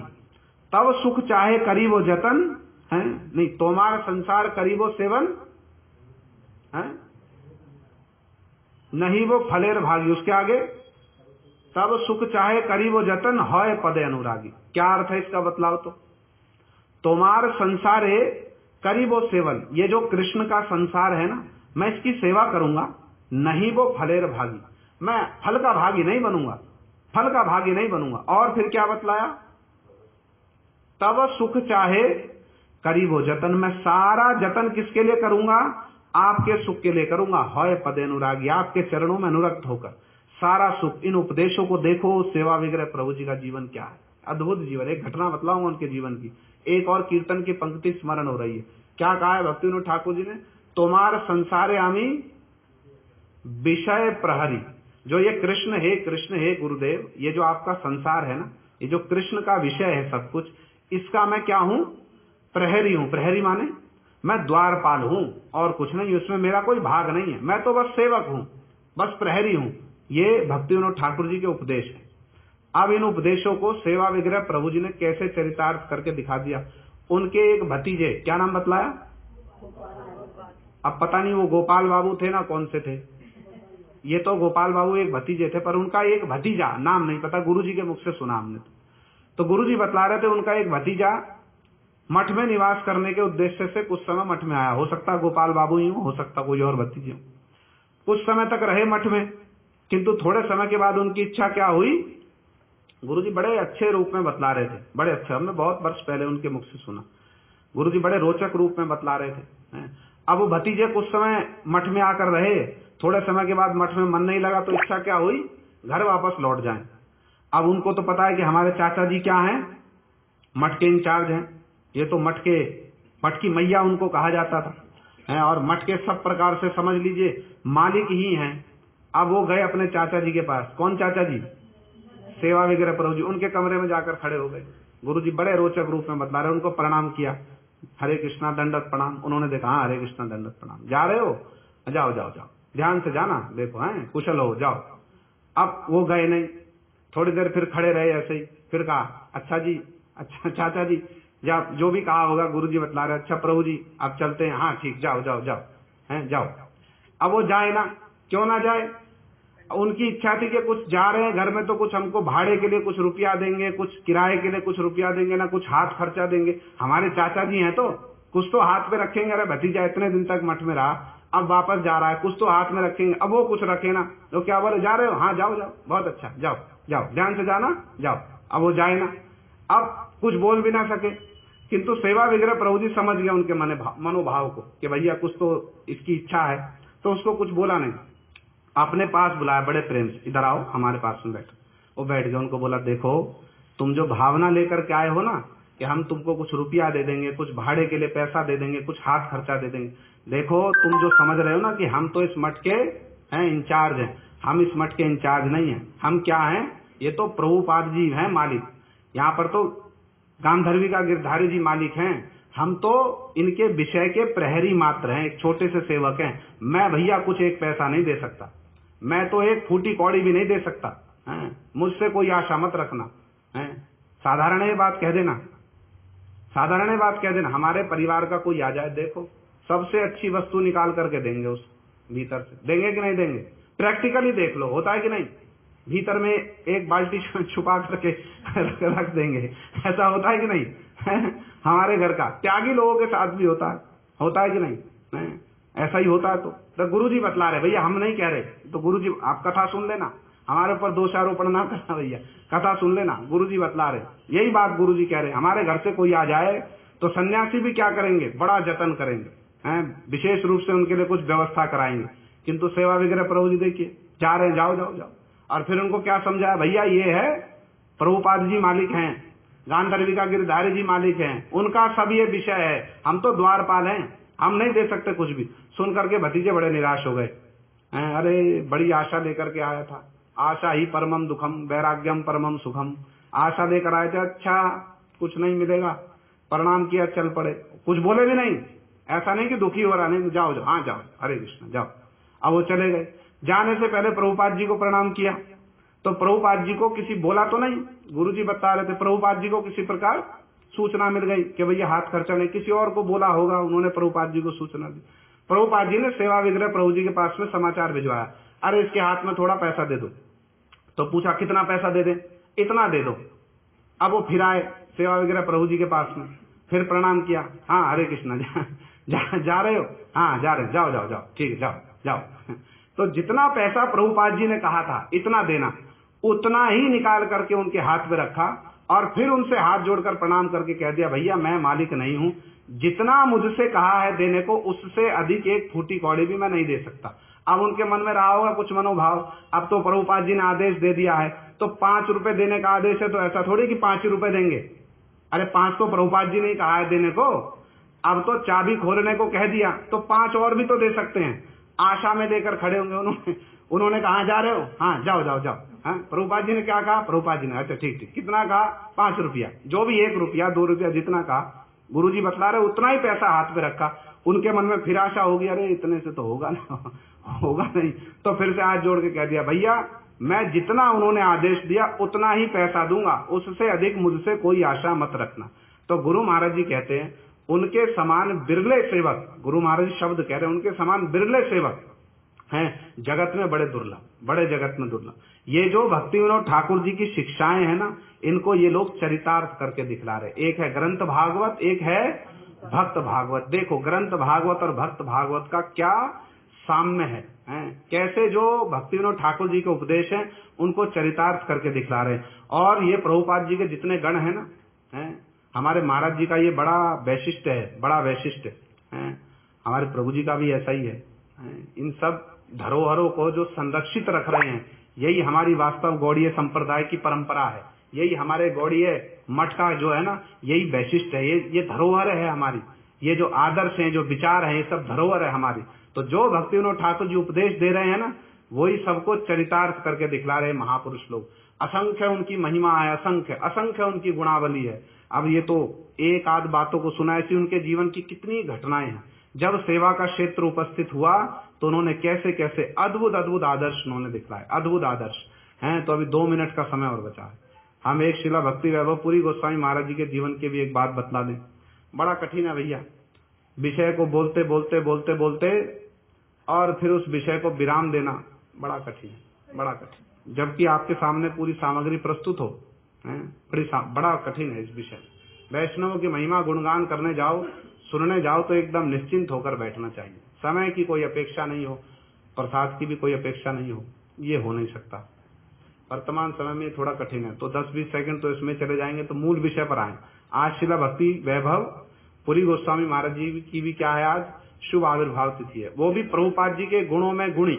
तब सुख चाहे करी वो जतन है। नहीं, तोमार संसार करी वो सेवन है, नहीं वो फलेर भागी, उसके आगे तब सुख चाहे करी वो जतन, है पदे अनुरागी। क्या अर्थ है इसका बतलाओ तो? तोमार संसारे करी वो सेवन, ये जो कृष्ण का संसार है ना, मैं इसकी सेवा करूंगा, नहीं वो फलेर भागी, मैं फल का भागी नहीं बनूंगा, फल का भागी नहीं बनूंगा। और फिर क्या बतलाया? तब सुख चाहे करी वो जतन, मैं सारा जतन किसके लिए करूंगा? आपके सुख के लिए करूंगा। है पदे अनुरागी, आपके चरणों में अनुरक्त होकर सारा सुख। इन उपदेशों को देखो, सेवा विग्रह प्रभु जी का जीवन क्या है, अद्भुत जीवन। एक घटना बतलाऊंगा उनके जीवन की। एक और कीर्तन की पंक्ति स्मरण हो रही है। क्या कहा है भक्ति विनोद ठाकुर जी ने? तोमार संसारे आमी विषय प्रहरी। जो ये कृष्ण हे गुरुदेव, ये जो आपका संसार है ना, ये जो कृष्ण का विषय है सब कुछ, इसका मैं क्या हूं? प्रहरी हूं। प्रहरी माने मैं द्वारपाल हूं और कुछ नहीं, उसमें मेरा कोई भाग नहीं है, मैं तो बस सेवक हूं, बस प्रहरी हूं। ये भक्ति विनोद ठाकुर जी के उपदेश है। अब इन उपदेशों को सेवा विग्रह प्रभु जी ने कैसे चरितार्थ करके दिखा दिया। उनके एक भतीजे, क्या नाम बतलाया? अब पता नहीं वो गोपाल बाबू थे ना कौन से थे, ये तो गोपाल बाबू एक भतीजे थे, पर उनका एक भतीजा, नाम नहीं पता, गुरु जी के मुख से सुना हमने। तो गुरु जी बतला रहे थे उनका एक भतीजा मठ में निवास करने के उद्देश्य से कुछ समय मठ में आया। हो सकता गोपाल बाबू ही हो सकता कोई और भतीजे हो। कुछ समय तक रहे मठ में, किंतु थोड़े समय के बाद उनकी इच्छा क्या हुई? गुरु जी बड़े अच्छे रूप में बतला रहे थे, बड़े अच्छे, हमने बहुत वर्ष पहले उनके मुख से सुना। गुरु जी बड़े रोचक रूप में बतला रहे थे। अब वो भतीजे कुछ समय मठ में आकर रहे, थोड़े समय के बाद मठ में मन नहीं लगा, तो इच्छा क्या हुई? घर वापस लौट जाएं। अब उनको तो पता है कि हमारे चाचा जी क्या हैं? मठ के इंचार्ज हैं। ये तो मठ की मैया उनको कहा जाता था, और मठ के सब प्रकार से समझ लीजिए मालिक ही हैं। अब वो गए अपने चाचा जी के पास। कौन चाचा जी? सेवा विग्रह प्रभु जी। उनके कमरे में जाकर खड़े हो गए। गुरु जी बड़े रोचक रूप में बतला रहे, उनको प्रणाम किया, हरे कृष्णा दंडवत प्रणाम। उन्होंने देखा, हाँ हरे कृष्णा दंडवत प्रणाम। जा रहे हो? जाओ जाओ जाओ, ध्यान से जाना, देखो हैं कुशल हो, जाओ। अब वो गए नहीं, थोड़ी देर फिर खड़े रहे ऐसे ही। फिर कहा, अच्छा जी, अच्छा चाचा जी, या जो भी कहा होगा गुरु जी बतला रहे, अच्छा प्रभु जी आप चलते हैं? हाँ ठीक, जाओ जाओ जाओ, हैं जाओ। अब वो जाए ना, क्यों ना जाए? उनकी इच्छा थी कि कुछ जा रहे हैं घर में तो कुछ हमको भाड़े के लिए कुछ रुपया देंगे, कुछ किराए के लिए कुछ रुपया देंगे, ना कुछ हाथ खर्चा देंगे। हमारे चाचा जी हैं तो कुछ तो हाथ में रखेंगे। अरे भतीजा इतने दिन तक मठ में रहा, अब वापस जा रहा है, कुछ तो हाथ में रखेंगे। अब वो कुछ रखे ना, तो क्या बोले, जा रहे हो? हाँ जाओ जाओ, बहुत अच्छा, जाओ जाओ, ध्यान से जाना, जाओ। अब वो जाए ना, अब कुछ बोल भी ना सके, किंतु सेवा विग्रह प्रभु जी समझ गया उनके मनोभाव को कि भैया कुछ तो इसकी इच्छा है, तो उसको कुछ बोला नहीं। अपने पास बुलाया बड़े प्रेम से, इधर आओ हमारे पास में बैठो। वो बैठ गए। उनको बोला, देखो तुम जो भावना लेकर के आए हो ना कि हम तुमको कुछ रुपया दे देंगे, कुछ भाड़े के लिए पैसा दे देंगे, कुछ हाथ खर्चा दे देंगे, देखो तुम जो समझ रहे हो ना कि हम तो इस मठ के हैं इंचार्ज हैं, हम इस मठ के इंचार्ज नहीं हैं। हम क्या हैं? ये तो प्रभुपाद जी हैं मालिक, यहाँ पर तो गांधर्वी का गिरधारी जी मालिक हैं, हम तो इनके विषय के प्रहरी मात्र हैं, एक छोटे से सेवक हैं। मैं भैया कुछ एक पैसा नहीं दे सकता, मैं तो एक फूटी कौड़ी भी नहीं दे सकता, मुझसे कोई आशा मत रखना। साधारण ये बात कह देना, साधारण ये बात कह देना। हमारे परिवार का कोई आ जाए, देखो सबसे अच्छी वस्तु निकाल करके देंगे, उस भीतर से देंगे कि नहीं देंगे? प्रैक्टिकली देख लो, होता है कि नहीं? भीतर में एक बाल्टी छुपा करके रख देंगे। ऐसा होता है कि नहीं? हमारे घर का त्यागी लोगों के साथ भी होता है कि नहीं? ऐसा ही होता है। तो गुरु जी बतला रहे, भैया हम नहीं कह रहे, तो गुरु जी आप कथा सुन लेना, हमारे ऊपर दोषारोपण ना करना भैया, कथा सुन लेना, गुरु जी बतला रहे, यही बात गुरु जी कह रहे। हमारे घर से कोई आ जाए तो सन्यासी भी क्या करेंगे, बड़ा जतन करेंगे, विशेष रूप से उनके लिए कुछ व्यवस्था कराएंगे। किंतु सेवा वगैरह प्रभु जी देखिए जा रहे हैं, जाओ जाओ जाओ। और फिर उनको क्या समझाया, भैया ये है प्रभुपाद जी मालिक हैं, गांधर्विका गिरधारी जी मालिक हैं, उनका सब ये विषय है, हम तो द्वारपाल हैं, हम नहीं दे सकते कुछ भी। सुन करके भतीजे बड़े निराश हो गए। अरे बड़ी आशा लेकर के आया था, आशा ही परमम दुखम वैराग्यम परमम सुखम। आशा लेकर आए थे, अच्छा कुछ नहीं मिलेगा, प्रणाम किया चल पड़े, कुछ बोले भी नहीं। ऐसा नहीं कि दुखी हो रहा, नहीं जाओ जाओ, हाँ जाओ, हरे कृष्ण जाओ। अब वो चले गए। जाने से पहले प्रभुपाद जी को प्रणाम किया, तो प्रभुपाद जी को किसी बोला तो नहीं, गुरु जी बता रहे थे, प्रभुपाद जी को किसी प्रकार सूचना मिल गई कि भैया हाथ खर्चा नहीं, किसी और को बोला होगा, उन्होंने प्रभुपाद जी को सूचना दी। प्रभुपाद जी ने सेवा विग्रह प्रभु जी के पास में समाचार भिजवाया, अरे इसके हाथ में थोड़ा पैसा दे दो। तो पूछा कितना पैसा दे दें? इतना दे दो। अब वो फिर आए सेवा विग्रह प्रभु जी के पास में, फिर प्रणाम किया, हाँ हरे कृष्णा जा रहे हो? हाँ जा रहे, जाओ जाओ जाओ, ठीक है जाओ जाओ। तो जितना पैसा प्रभुपाद जी ने कहा था इतना देना, उतना ही निकाल करके उनके हाथ में रखा और फिर उनसे हाथ जोड़कर प्रणाम करके कह दिया, भैया मैं मालिक नहीं हूं, जितना मुझसे कहा है देने को उससे अधिक एक फूटी कौड़ी भी मैं नहीं दे सकता। अब उनके मन में रहा होगा कुछ मनोभाव, अब तो प्रभुपाद जी ने आदेश दे दिया है, तो 5 रुपए देने का आदेश है, तो ऐसा थोड़ी कि 5 रुपए देंगे। अरे 5 तो प्रभुपाद जी ने कहा है देने को, अब तो चाबी खोलने को कह दिया, तो 5 और भी तो दे सकते हैं। आशा में लेकर खड़े होंगे, उन्होंने कहा जा रहे हो? हाँ जाओ जाओ जाओ। प्रभुपाद जी ने क्या कहा? प्रभुपाद जी ने अच्छा ठीक ठीक, कितना कहा? 5 रुपया, जो भी 1 रुपया 2 रुपया जितना कहा, गुरु जी बतला रहे उतना ही पैसा हाथ में रखा। उनके मन में फिर आशा होगी, अरे इतने से तो होगा ना, होगा नहीं। तो फिर से हाथ जोड़ के कह दिया, भैया मैं जितना उन्होंने आदेश दिया उतना ही पैसा दूंगा, उससे अधिक मुझसे कोई आशा मत रखना। तो गुरु महाराज जी कहते हैं उनके समान बिरले सेवक, गुरु महाराज जी शब्द कह रहे हैं, उनके समान बिरले सेवक हैं जगत में, बड़े दुर्लभ, बड़े जगत में दुर्लभ। ये जो भक्ति विनोद ठाकुर जी की शिक्षाएं हैं ना, इनको ये लोग चरितार्थ करके दिखला रहे। एक है ग्रंथ भागवत, एक है भक्त भागवत। देखो ग्रंथ भागवत और भक्त भागवत का क्या साम्य है, कैसे जो भक्ति विनोद ठाकुर जी के उपदेश हैं उनको चरितार्थ करके दिखला रहे हैं। और ये प्रभुपाद जी के जितने गण है ना, हमारे महाराज जी का ये बड़ा वैशिष्ट है, बड़ा वैशिष्ट है। हमारे प्रभु जी का भी ऐसा ही है। इन सब धरोहरों को जो संरक्षित रख रहे हैं, यही हमारी वास्तव गौड़ीय संप्रदाय की परंपरा है, यही हमारे गौड़ीय मठ का जो है ना, यही वैशिष्ट है, ये धरोहर है हमारी। ये जो आदर्श हैं, जो विचार हैं, ये सब धरोहर है हमारी। तो जो भक्ति विनोद ठाकुर जी उपदेश दे रहे हैं ना, वही सबको चरितार्थ करके दिखला रहे महापुरुष लोग। असंख्य उनकी महिमा है, असंख्य असंख्य उनकी गुणावली है। अब ये तो एक आध बातों को सुना, ऐसी उनके जीवन की कितनी घटनाएं हैं। जब सेवा का क्षेत्र उपस्थित हुआ तो उन्होंने कैसे कैसे अद्भुत अद्भुत आदर्श उन्होंने दिखलाए, अद्भुत आदर्श हैं। तो अभी 2 मिनट का समय और बचा है। हम एक शिला भक्ति वैभवपुरी गोस्वामी महाराज जी के जीवन के भी एक बात बतला दें। बड़ा कठिन है भैया, विषय को बोलते बोलते बोलते बोलते और फिर उस विषय को विराम देना बड़ा कठिन है, बड़ा कठिन। जबकि आपके सामने पूरी सामग्री प्रस्तुत हो, बड़ा कठिन है इस विषय। वैष्णवों की महिमा गुणगान करने जाओ, सुनने जाओ तो एकदम निश्चिंत होकर बैठना चाहिए। समय की कोई अपेक्षा नहीं हो, प्रसाद की भी कोई अपेक्षा नहीं हो, ये हो नहीं सकता। वर्तमान समय में थोड़ा कठिन है, तो 10-20 सेकंड तो इसमें चले जाएंगे। तो मूल विषय पर आए। आज शिला भक्ति वैभव पुरी गोस्वामी महाराज जी की भी क्या है, आज शुभ आविर्भाव तिथि है। वो भी प्रभुपाद जी के गुणों में गुणी,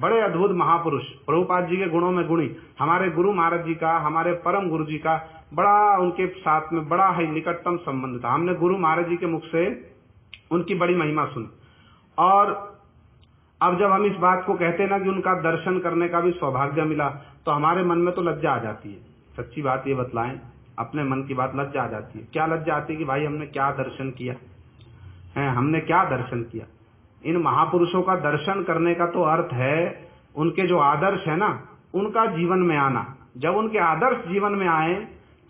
बड़े अद्भुत महापुरुष, प्रभुपाद जी के गुणों में गुणी। हमारे गुरु महाराज जी का, हमारे परम गुरु जी का बड़ा उनके साथ में बड़ा ही निकटतम संबंध था। हमने गुरु महाराज जी के मुख से उनकी बड़ी महिमा सुनी। और अब जब हम इस बात को कहते हैं ना कि उनका दर्शन करने का भी सौभाग्य मिला, तो हमारे मन में तो लज्जा आ जाती है। सच्ची बात ये बतलाएं, अपने मन की बात, लज्जा आ जाती है। क्या लज्जा आती है कि भाई हमने क्या दर्शन किया है, हमने क्या दर्शन किया। इन महापुरुषों का दर्शन करने का तो अर्थ है उनके जो आदर्श है ना, उनका जीवन में आना। जब उनके आदर्श जीवन में आए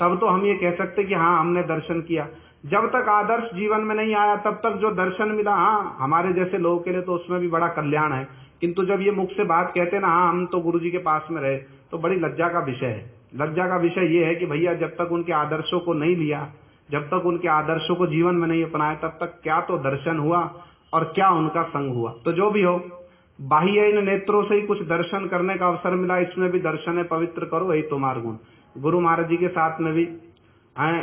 तब तो हम ये कह सकते कि हाँ हमने दर्शन किया। जब तक आदर्श जीवन में नहीं आया तब तक जो दर्शन मिला, हाँ हमारे जैसे लोगों के लिए तो उसमें भी बड़ा कल्याण है। किंतु जब ये मुख से बात कहते ना, हाँ हम तो गुरु जी के पास में रहे, तो बड़ी लज्जा का विषय है। लज्जा का विषय ये है कि भैया जब तक उनके आदर्शों को नहीं लिया, जब तक उनके आदर्शों को जीवन में नहीं अपनाया, तब तक क्या तो दर्शन हुआ और क्या उनका संग हुआ। तो जो भी हो, बाह्य इन नेत्रों से ही कुछ दर्शन करने का अवसर मिला, इसमें भी दर्शन है, पवित्र करो यही तुम्हारा गुण। गुरु महाराज जी के साथ में भी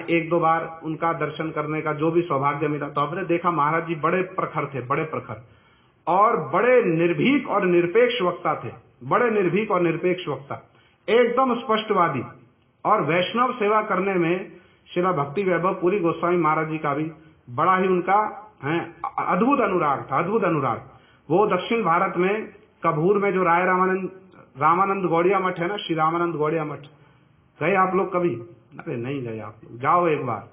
एक दो बार उनका दर्शन करने का जो भी सौभाग्य मिला, तो हमने देखा महाराज जी बड़े प्रखर थे, बड़े प्रखर और बड़े निर्भीक और निरपेक्ष वक्ता थे, बड़े निर्भीक और निरपेक्ष वक्ता, एकदम स्पष्टवादी। और वैष्णव सेवा करने में श्रीला भक्ति वैभव पुरी गोस्वामी महाराज जी का भी बड़ा ही उनका अद्भुत अनुराग था, अद्भुत अनुराग। वो दक्षिण भारत में कभूर में जो राय रामानंद गौड़िया मठ है ना, श्री रामानंद गौड़िया मठ, गए आप लोग कभी? अरे नहीं गए आप लोग, जाओ एक बार।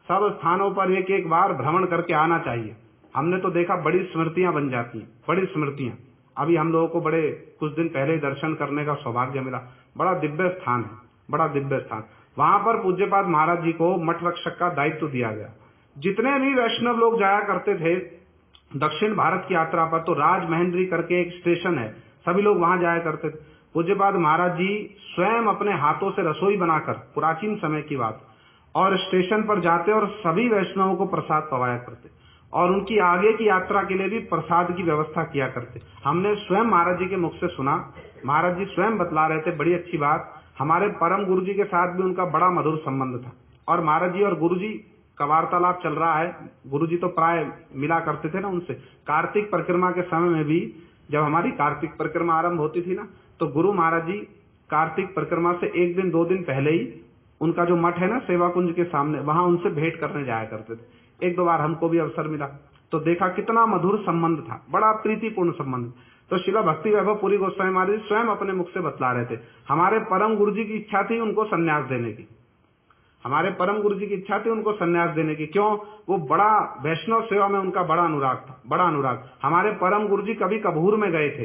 सब स्थानों पर एक एक बार भ्रमण करके आना चाहिए। हमने तो देखा बड़ी स्मृतियां बन जाती हैं, बड़ी स्मृतियां। अभी हम लोगों को बड़े कुछ दिन पहले दर्शन करने का सौभाग्य मिला। बड़ा दिव्य स्थान है, बड़ा दिव्य स्थान। वहां पर पूज्यपाद महाराज जी को मठ रक्षक का दायित्व दिया गया। जितने भी वैष्णव लोग जाया करते थे दक्षिण भारत की यात्रा पर, तो राजमहेंद्री करके एक स्टेशन है, सभी लोग वहां जाया करते थे। पूज्यपाद महाराज जी स्वयं अपने हाथों से रसोई बनाकर, प्राचीन समय की बात, और स्टेशन पर जाते और सभी वैष्णवों को प्रसाद पवाया करते और उनकी आगे की यात्रा के लिए भी प्रसाद की व्यवस्था किया करते। हमने स्वयं महाराज जी के मुख से सुना, महाराज जी स्वयं बतला रहे थे, बड़ी अच्छी बात। हमारे परम गुरु जी के साथ भी उनका बड़ा मधुर संबंध था और महाराज जी और गुरु जी का वार्तालाप चल रहा है। गुरु जी तो प्राय मिला करते थे ना उनसे। कार्तिक परिक्रमा के समय में भी जब हमारी कार्तिक परिक्रमा आरंभ होती थी ना, तो गुरु महाराज जी कार्तिक परिक्रमा से एक दिन दो दिन पहले ही उनका जो मठ है ना सेवा कुंज के सामने, वहां उनसे भेंट करने जाया करते थे। एक दो बार हमको भी अवसर मिला तो देखा कितना मधुर संबंध था, बड़ा प्रीतिपूर्ण संबंध। तो श्रीला भक्ति वैभव पुरी गोस्वामी महाराज स्वयं अपने मुख से बतला रहे थे, हमारे परम गुरु जी की इच्छा थी उनको संन्यास देने की, हमारे परम गुरु जी की इच्छा थी उनको संन्यास देने की। क्यों? वो बड़ा वैष्णव सेवा में उनका बड़ा अनुराग था, बड़ा अनुराग। हमारे परम गुरु जी कभी कभूर में गए थे,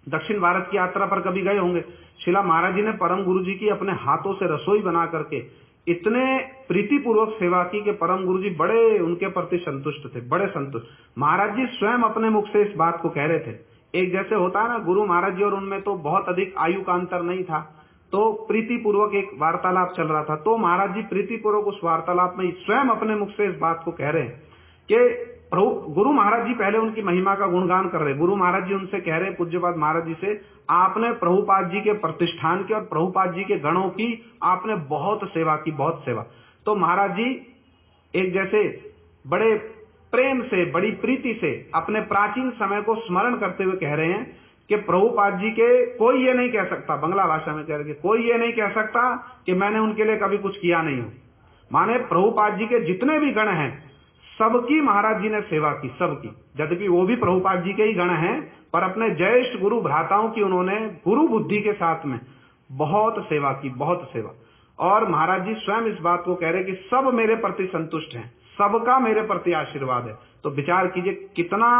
दक्षिण भारत की यात्रा पर कभी गए होंगे। शिला महाराज जी ने परम गुरु जी की अपने हाथों से रसोई बना करके इतने प्रीतिपूर्वक सेवा की कि परम गुरु जी बड़े उनके प्रति संतुष्ट थे, बड़े संतुष्ट। महाराज जी स्वयं अपने मुख से इस बात को कह रहे थे। एक जैसे होता है ना, गुरु महाराज जी और उनमें तो बहुत अधिक आयु का अंतर नहीं था, तो प्रीतिपूर्वक एक वार्तालाप चल रहा था। तो महाराज जी प्रीतिपूर्वक उस वार्तालाप में स्वयं अपने मुख से इस बात को कह रहे हैं कि गुरु महाराज जी पहले उनकी महिमा का गुणगान कर रहे। गुरु महाराज जी उनसे कह रहे, पूज्यपाद महाराज जी से, आपने प्रभुपाद जी के प्रतिष्ठान की और प्रभुपाद जी के गणों की आपने बहुत सेवा की, बहुत सेवा। तो महाराज जी एक जैसे बड़े प्रेम से, बड़ी प्रीति से अपने प्राचीन समय को स्मरण करते हुए कह रहे हैं कि प्रभुपाद जी के कोई ये नहीं कह सकता, बंगला भाषा में कह रहे, कोई ये नहीं कह सकता कि मैंने उनके लिए कभी कुछ किया नहीं हो। माने प्रभुपाद जी के जितने भी गण हैं सबकी महाराज जी ने सेवा की, सबकी। यद्यपि वो भी प्रभुपाद जी के ही गण हैं, पर अपने ज्येष्ठ गुरु भ्राताओं की उन्होंने गुरु बुद्धि के साथ में बहुत सेवा की, बहुत सेवा। और महाराज जी स्वयं इस बात को कह रहे कि सब मेरे प्रति संतुष्ट हैं, सबका मेरे प्रति आशीर्वाद है। तो विचार कीजिए कितना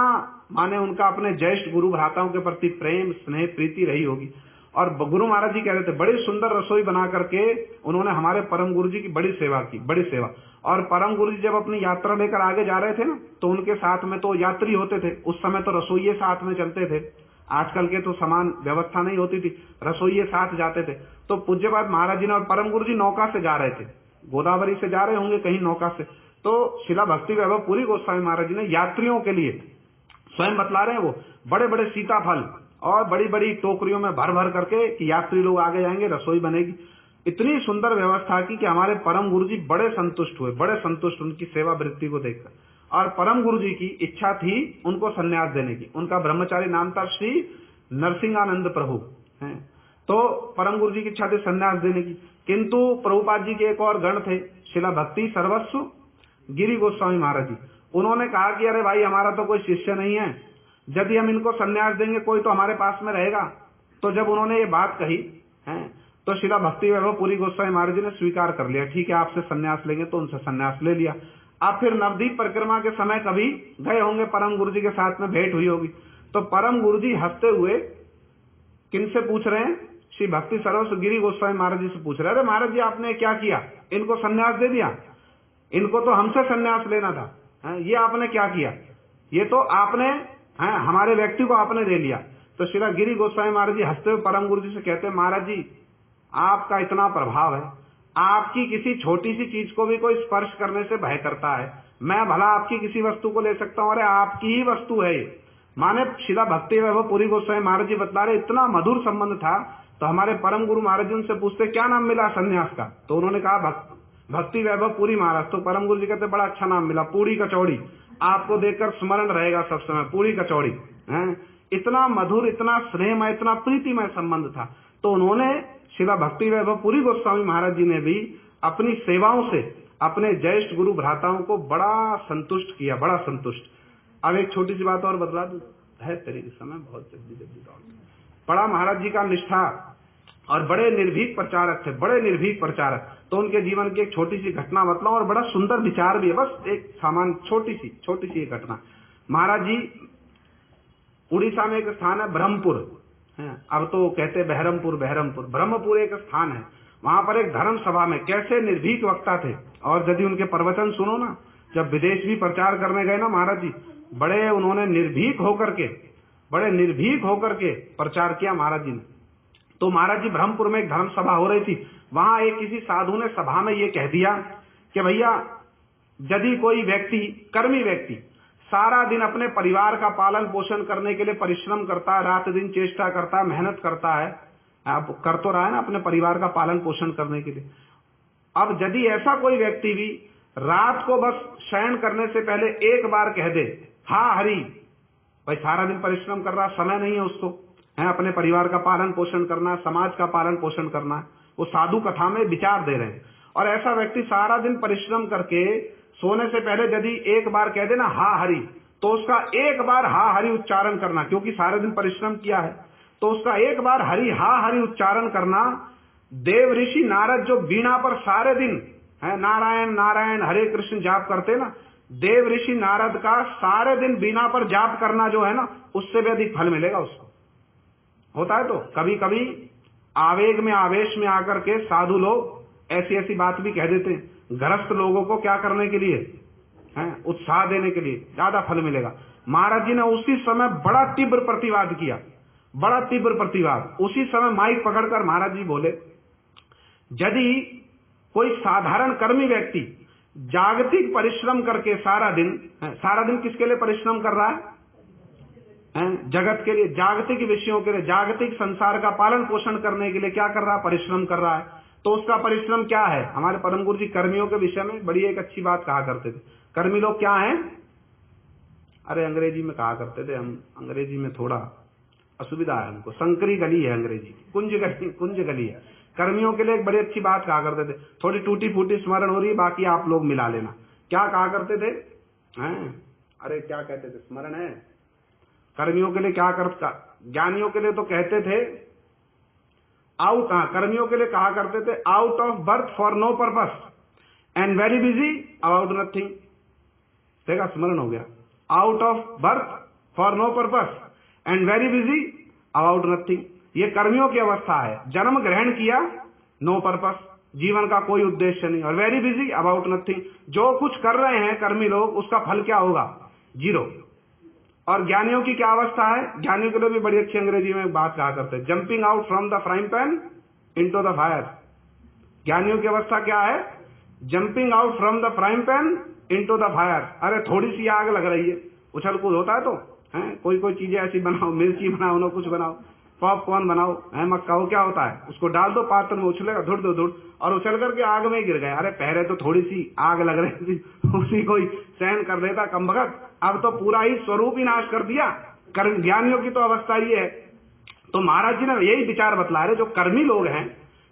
माने उनका अपने ज्येष्ठ गुरु भ्राताओं के प्रति प्रेम, स्नेह, प्रीति रही होगी। और गुरु महाराज जी कह रहे थे, बड़ी सुंदर रसोई बना करके उन्होंने हमारे परम गुरु जी की बड़ी सेवा की, बड़ी सेवा। और परम गुरु जी जब अपनी यात्रा लेकर आगे जा रहे थे ना, तो उनके साथ में तो यात्री होते थे। उस समय तो रसोइये साथ में चलते थे, आजकल के तो समान व्यवस्था नहीं होती थी, रसोइये साथ जाते थे। तो पूज्यपाद महाराज जी ने और परम गुरु जी नौका से जा रहे थे, गोदावरी से जा रहे होंगे कहीं नौका से। तो शिला भक्ति वैभव पुरी गोस्वामी महाराज जी ने यात्रियों के लिए स्वयं बतला रहे हैं, वो बड़े बड़े सीताफल और बड़ी बड़ी टोकरियों में भर भर करके कि यात्री लोग आगे जाएंगे, रसोई बनेगी। इतनी सुंदर व्यवस्था की कि हमारे परम गुरु जी बड़े संतुष्ट हुए, बड़े संतुष्ट उनकी सेवा वृत्ति को देखकर। और परम गुरु जी की इच्छा थी उनको संन्यास देने की। उनका ब्रह्मचारी नाम था श्री नरसिंहानंद प्रभु है। तो परम गुरु जी की इच्छा थी संन्यास देने की, किंतु प्रभुपाद जी के एक और गण थे, शिला भक्ति सर्वस्व गिरि गोस्वामी महाराज जी। उन्होंने कहा कि अरे भाई हमारा तो कोई शिष्य नहीं है, यदि हम इनको संन्यास देंगे कोई तो हमारे पास में रहेगा। तो जब उन्होंने ये बात कही है तो शिला भक्ति वैभव पुरी गोस्वामी महाराज जी ने स्वीकार कर लिया, ठीक है आपसे संन्यास लेंगे। तो उनसे संन्यास ले लिया। आप फिर नवदीप परिक्रमा के समय कभी गए होंगे, परम गुरु जी के साथ में भेंट हुई होगी। तो परम गुरु जी हंसते हुए किनसे पूछ रहे हैं? श्री भक्ति सर्वस्व गिरि गोस्वामी महाराज जी से पूछ रहे हैं, अरे महाराज जी आपने क्या किया, इनको संन्यास दे दिया, इनको तो हमसे संन्यास लेना था, ये आपने क्या किया? ये तो आपने हमारे व्यक्ति को आपने दे लिया। तो श्रीला गिरि गोस्वामी महाराज जी हंसते हुए परम गुरु जी से कहते हैं, महाराज जी आपका इतना प्रभाव है, आपकी किसी छोटी सी चीज को भी कोई स्पर्श करने से भय करता है, मैं भला आपकी किसी वस्तु को ले सकता हूँ, अरे आपकी ही वस्तु है ये। माने शिला भक्ति वैभव पुरी गोस्वामी महाराज जी बता रहे इतना मधुर संबंध था। तो हमारे परम गुरु महाराज जी उनसे पूछते क्या नाम मिला सन्यास का, तो उन्होंने कहा भक्ति वैभव पुरी महाराज। तो परम गुरु जी कहते बड़ा अच्छा नाम मिला, पूरी कचौड़ी, आपको देखकर स्मरण रहेगा सब समय, पूरी कचौड़ी है। इतना मधुर, इतना स्नेहमय, इतना प्रीतिमय संबंध था। तो उन्होंने शिला भक्ति वैभव पुरी गोस्वामी महाराज जी ने भी अपनी सेवाओं से अपने ज्येष्ठ गुरु भ्राताओं को बड़ा संतुष्ट किया, बड़ा संतुष्ट। अब एक छोटी सी बात और बतला दूं, है तेरे समय बहुत जल्दी दौड़ पड़ा। महाराज जी का निष्ठा और बड़े निर्भीक प्रचारक थे, बड़े निर्भीक प्रचारक। तो उनके जीवन की एक छोटी सी घटना बतलाऊं और बड़ा सुंदर विचार भी है, बस एक सामान्य छोटी सी एक घटना। महाराज जी उड़ीसा में एक स्थान है ब्रह्मपुर, अब तो कहते बहरमपुर, ब्रह्मपुर एक स्थान है। वहां पर एक धर्म सभा में कैसे निर्भीक वक्ता थे, और यदि उनके प्रवचन सुनो ना, जब विदेश भी प्रचार करने गए ना महाराज जी, बड़े उन्होंने निर्भीक होकर के प्रचार किया महाराज जी ने। तो महाराज जी ब्रह्मपुर में एक धर्म सभा हो रही थी, वहां एक किसी साधु ने सभा में ये कह दिया कि भैया यदि कोई व्यक्ति, कर्मी व्यक्ति, सारा दिन अपने परिवार का पालन पोषण करने के लिए परिश्रम करता है, रात दिन चेष्टा करता है, मेहनत करता है, अब कर तो रहा है ना अपने परिवार का पालन पोषण करने के लिए। अब यदि ऐसा कोई व्यक्ति भी रात को बस शयन करने से पहले एक बार कह दे हाँ हरि, भाई सारा दिन परिश्रम कर रहा, समय नहीं है उसको, है अपने परिवार का पालन पोषण करना, समाज का पालन पोषण करना, वो साधु कथा में विचार दे रहे हैं। और ऐसा व्यक्ति सारा दिन परिश्रम करके सोने से पहले यदि एक बार कह देना हा हरि, तो उसका एक बार हा हरि उच्चारण करना, क्योंकि सारे दिन परिश्रम किया है, तो उसका एक बार हरि हा हरि उच्चारण करना, देव ऋषि नारद जो बीणा पर सारे दिन है नारायण नारायण हरे कृष्ण जाप करते ना, देव ऋषि नारद का सारे दिन बीणा पर जाप करना जो है ना, उससे भी अधिक फल मिलेगा उसको। होता है तो कभी कभी आवेग में, आवेश में आकर के साधु लोग ऐसी ऐसी बात भी कह देते हैं, गृहस्थ लोगों को क्या करने के लिए है, उत्साह देने के लिए, ज्यादा फल मिलेगा। महाराज जी ने उसी समय बड़ा तीव्र प्रतिवाद किया, बड़ा तीव्र प्रतिवाद। उसी समय माइक पकड़कर महाराज जी बोले, यदि कोई साधारण कर्मी व्यक्ति जागतिक परिश्रम करके सारा दिन किसके लिए परिश्रम कर रहा है, जगत के लिए, जागतिक विषयों के लिए, जागतिक संसार का पालन पोषण करने के लिए क्या कर रहा है, परिश्रम कर रहा है। तो उसका परिश्रम क्या है? हमारे परम गुरु जी कर्मियों के विषय में बड़ी एक अच्छी बात कहा करते थे। कर्मी लोग क्या हैं? अरे अंग्रेजी में कहा करते थे, हम अंग्रेजी में थोड़ा असुविधा है हमको, संकरी गली है अंग्रेजी, कुंज गली है। कर्मियों के लिए एक बड़ी अच्छी बात कहा करते थे, थोड़ी टूटी फूटी स्मरण हो रही है, बाकी आप लोग मिला लेना। क्या कहा करते थे? अरे क्या कहते थे, स्मरण है? कर्मियों के लिए क्या करता, ज्ञानियों के लिए तो कहते थे आउट, कर्मियों के लिए कहा करते थे out of birth for no purpose and very busy about nothing. देखा, स्मरण हो गया। Out of birth for no purpose and very busy about nothing, ये कर्मियों की अवस्था है। जन्म ग्रहण किया, नो पर्पस, जीवन का कोई उद्देश्य नहीं, और वेरी बिजी अबाउट नथिंग, जो कुछ कर रहे हैं कर्मी लोग उसका फल क्या होगा, जीरो। और ज्ञानियों की क्या अवस्था है? ज्ञानियों के लिए भी बड़ी अच्छी अंग्रेजी में बात कहा करते हैं, jumping out from the frying pan into the fire. ज्ञानियों की अवस्था क्या है? Jumping out from the frying pan into the fire. अरे थोड़ी सी आग लग रही है, उछल कूद होता है तो है, कोई चीजें ऐसी बनाओ, मिर्ची बनाओ ना, कुछ बनाओ, पॉपकॉर्न बनाओ, है मक्का, वो क्या होता है, उसको डाल दो पात्र में, उछलेगा धुड़ धुड़ धुड़, और उछल करके आग में गिर गए। अरे पहले तो थोड़ी सी आग लग रही थी, उसी को ही सहन कर लेता कमबख्त, अब तो पूरा ही स्वरूप ही नाश कर दिया। ज्ञानियों की तो अवस्था ये है। तो महाराज जी ने यही विचार बतला रहे, जो कर्मी लोग हैं,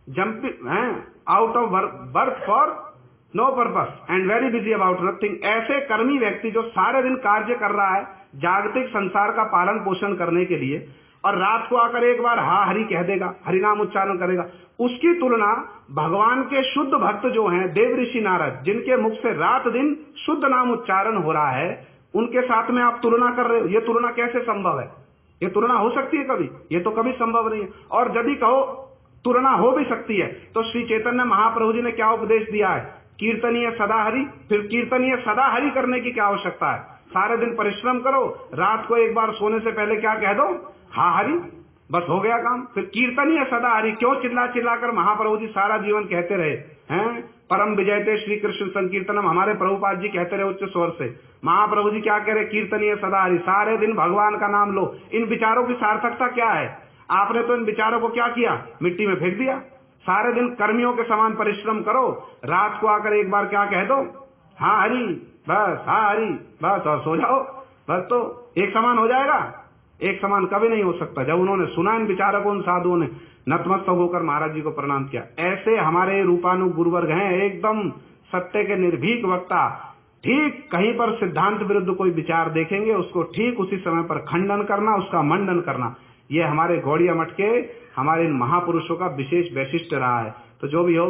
जंपिंग हैं out of birth for no purpose and very busy about nothing, ऐसे कर्मी व्यक्ति जो सारे दिन कार्य कर रहा है जागतिक संसार का पालन पोषण करने के लिए, और रात को आकर एक बार हा हरि कह देगा, हरिनाम उच्चारण करेगा, उसकी तुलना भगवान के शुद्ध भक्त जो हैं देव ऋषि नारद, जिनके मुख से रात दिन शुद्ध नाम उच्चारण हो रहा है, उनके साथ में आप तुलना कर रहे हो। ये तुलना कैसे संभव है? ये तुलना हो सकती है कभी? ये तो कभी संभव नहीं है। और यदि कहो तुलना हो भी सकती है, तो श्री चैतन्य महाप्रभु जी ने क्या उपदेश दिया है? कीर्तनीय सदा हरि। फिर कीर्तनीय सदा हरि करने की क्या आवश्यकता है? सारे दिन परिश्रम करो, रात को एक बार सोने से पहले क्या कह दो, हा हरि, बस हो गया काम। फिर कीर्तनीय सदा हरि, क्यों चिल्ला चिल्ला कर महाप्रभु जी सारा जीवन कहते रहे हैं, परम विजयते श्री कृष्ण संकीर्तनम, हमारे प्रभुपाद जी कहते रहे उच्च स्वर से। महाप्रभु जी क्या कह रहे, कीर्तनीय सदा हरि, सारे दिन भगवान का नाम लो। इन विचारों की सार्थकता क्या है? आपने तो इन विचारों को क्या किया, मिट्टी में फेंक दिया। सारे दिन कर्मियों के समान परिश्रम करो, रात को आकर एक बार क्या कह दो, हाँ हरि, बस हाँ हरि, बस, और सो जाओ, बस। तो एक समान हो जाएगा? एक समान कभी नहीं हो सकता। जब उन्होंने सुना इन विचारों को, उन साधुओं ने नतमस्तक होकर महाराज जी को प्रणाम किया। ऐसे हमारे रूपानु गुरुवर्ग हैं, एकदम सत्य के निर्भीक वक्ता। ठीक कहीं पर सिद्धांत विरुद्ध कोई विचार देखेंगे, उसको ठीक उसी समय पर खंडन करना, उसका मंडन करना, ये हमारे गौड़िया मठ के, हमारे इन महापुरुषों का विशेष वैशिष्ट्य रहा है। तो जो भी हो,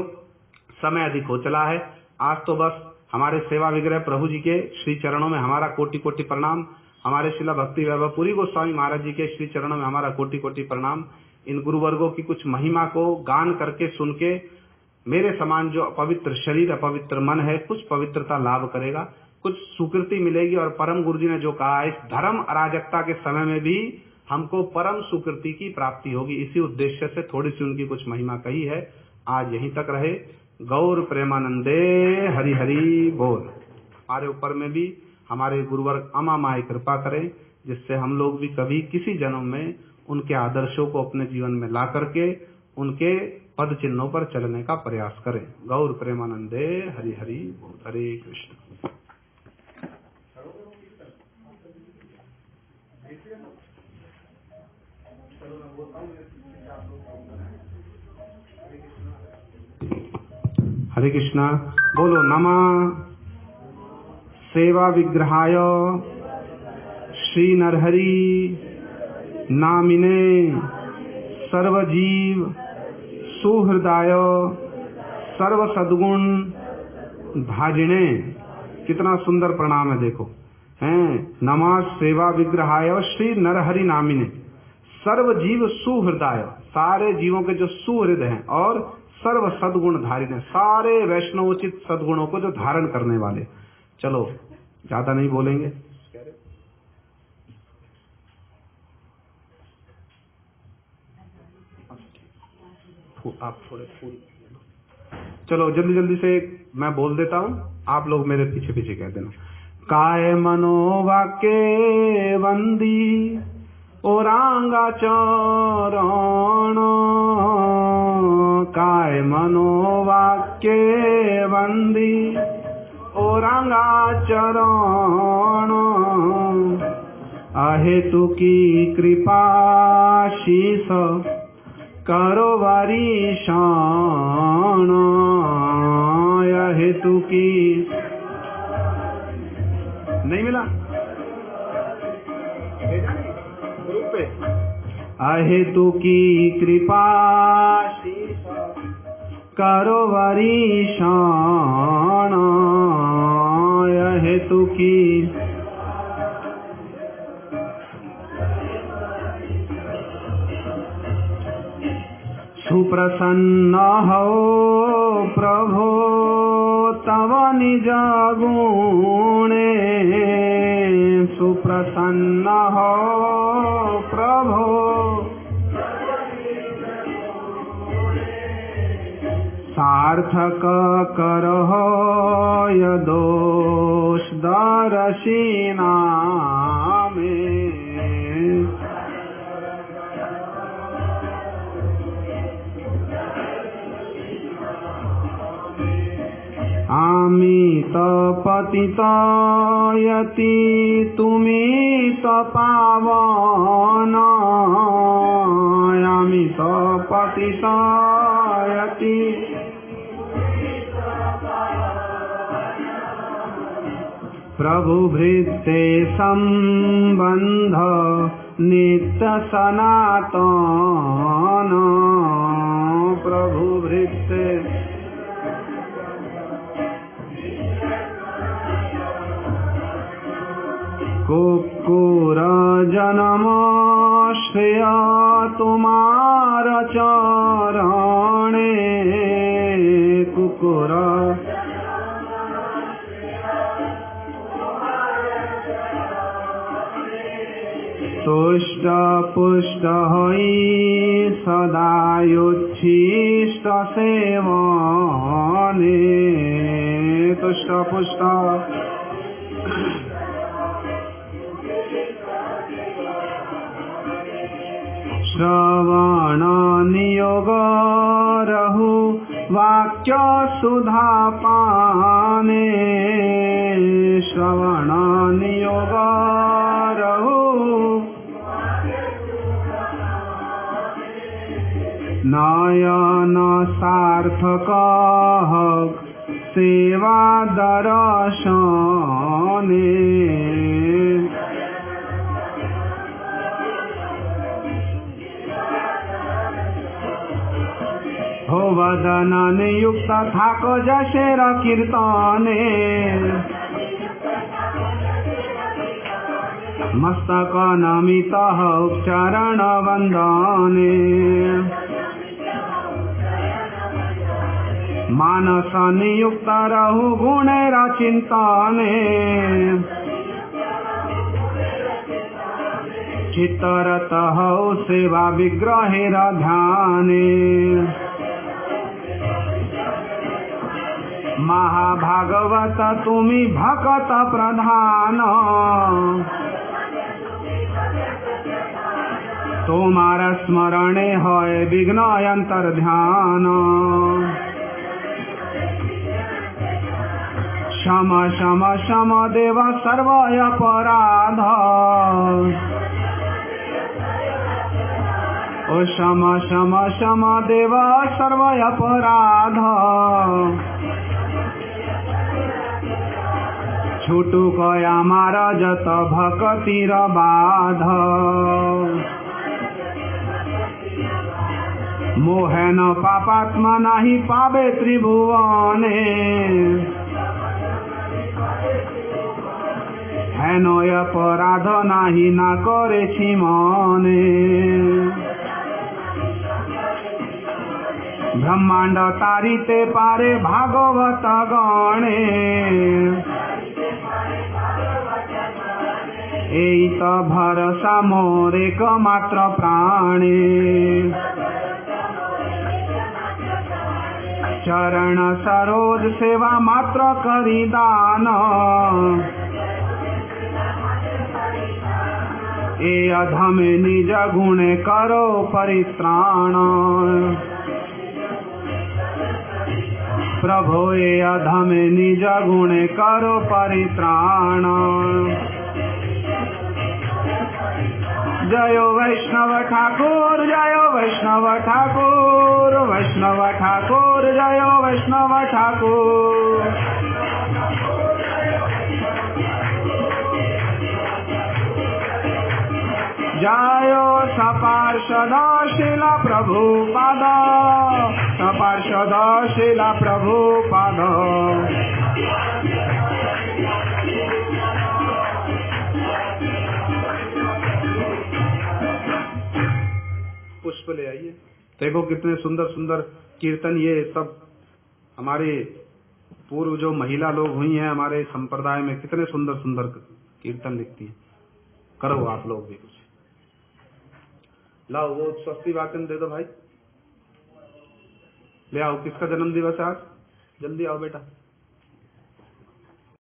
समय अधिक हो चला है। आज तो बस हमारे सेवा विग्रह प्रभु जी के श्री चरणों में हमारा कोटि कोटि प्रणाम। हमारे शिला भक्ति वैभव पुरी गोस्वामी महाराज जी के श्री चरणों में हमारा कोटि कोटि प्रणाम। इन गुरुवर्गों की कुछ महिमा को गान करके, सुन के, मेरे समान जो अपवित्र शरीर, अपवित्र मन है, कुछ पवित्रता लाभ करेगा, कुछ सुकृति मिलेगी। और परम गुरु जी ने जो कहा, इस धर्म अराजकता के समय में भी हमको परम सुकृति की प्राप्ति होगी, इसी उद्देश्य से थोड़ी सी उनकी कुछ महिमा कही है। आज यहीं तक रहे। गौर प्रेमानंदे हरि हरि बोल। हमारे ऊपर में भी हमारे गुरुवर्ग अमामाई कृपा करें, जिससे हम लोग भी कभी किसी जन्म में उनके आदर्शों को अपने जीवन में ला करके उनके पद चिन्हों पर चलने का प्रयास करें। गौर प्रेमानंदे हरि हरि बोल। हरे कृष्ण। हरे कृष्णा। बोलो नमः सेवा विग्रहाय श्री नरहरि नामिने सर्वजीव सुहृदाय सर्व सद्गुण धारिणे। कितना सुंदर प्रणाम है, देखो हैं। नमः सेवा विग्रहाय श्री नरहरि नामिने सर्व जीव सुहृदाय, सारे जीवों के जो सुहृद हैं, और सर्व सद्गुण धारिणे, सारे वैष्णवोचित सद्गुणों को जो धारण करने वाले। चलो ज्यादा नहीं बोलेंगे, आप थोड़े फूल। चलो जल्दी जल्दी से मैं बोल देता हूँ, आप लोग मेरे पीछे पीछे कह देना। काय मनोवाक्य वंदी ओरांगा चरण, काय मनोवाक्य वंदी ओरांगा चरण, अहेतु की कृपा शीस करो वारीशान, अहेतु की नहीं मिला ग्रुप पे। अहेतु की कृपा करो वरीशान, अहेतु की सुप्रसन्न हो प्रभो तव निज गुणे, सुप्रसन्न हो प्रभो सार्थक करहो यदोष दर्शिना में। आमित पतित यति तुमित पावन, आमित पतित यति प्रभु भृत्ते संबंध नित्य सनातन, प्रभु भृत्ते कुकुर जन्म श्रेय तुम्हार चरणे, कुकुर तो हुष्ट पुष्ट हई सदा उच्छिष्ट सेवने तुष्ट पुष्ट श्रवण नियोग रहु वाक्य सुधा पाने श्रवण नियोग रहु नयन सार्थक सेवा दर्शने हो वदन युक्त थाक जशेर कीर्तने मस्तक नमित चरण वंदने मानस नियुक्त रहु गुणेर चिंतने चित्तरत हो सेवा विग्रहेर ध्याने महाभागवत तुमी भक्त प्रधान तुम्हार स्मरणे होय विघ्न अंतर ध्यान क्षम क्षम क्षम देव सर्व अपराध ओ क्षम क्षम क्षम देव सर्व अपराध छुटू कया मार जत भक्तिर बाध मोहन पापात्मा नाही पावे त्रिभुवने हेन अपराध नाही ना करे मने ब्रह्मांड तारिते पारे भागवत गणे एत भरसा मोर एकमात्र प्राणे चरण सरोज सेवा मात्र करी दान ए अधमे निज गुणे करो परित्राण प्रभो ए अधमे निज गुणे करो परित्राण जयो वैष्णव ठाकुर जयो वैष्णव ठाकुर वैष्णव ठाकुर जयो वैष्णव ठाकुर जयो सपार्षद शिला प्रभुपाद सपार्षद शिला प्रभुपाद पुष्प ले आइए। देखो कितने सुंदर सुंदर कीर्तन, ये सब हमारे पूर्व जो महिला लोग हुई हैं हमारे संप्रदाय में, कितने सुंदर सुंदर कीर्तन लिखती हैं। करो आप लोग भी कुछ। लाओ वो स्वस्ति वाचन दे दो भाई, ले आओ। किसका जन्म दिवस है आज? जल्दी आओ बेटा।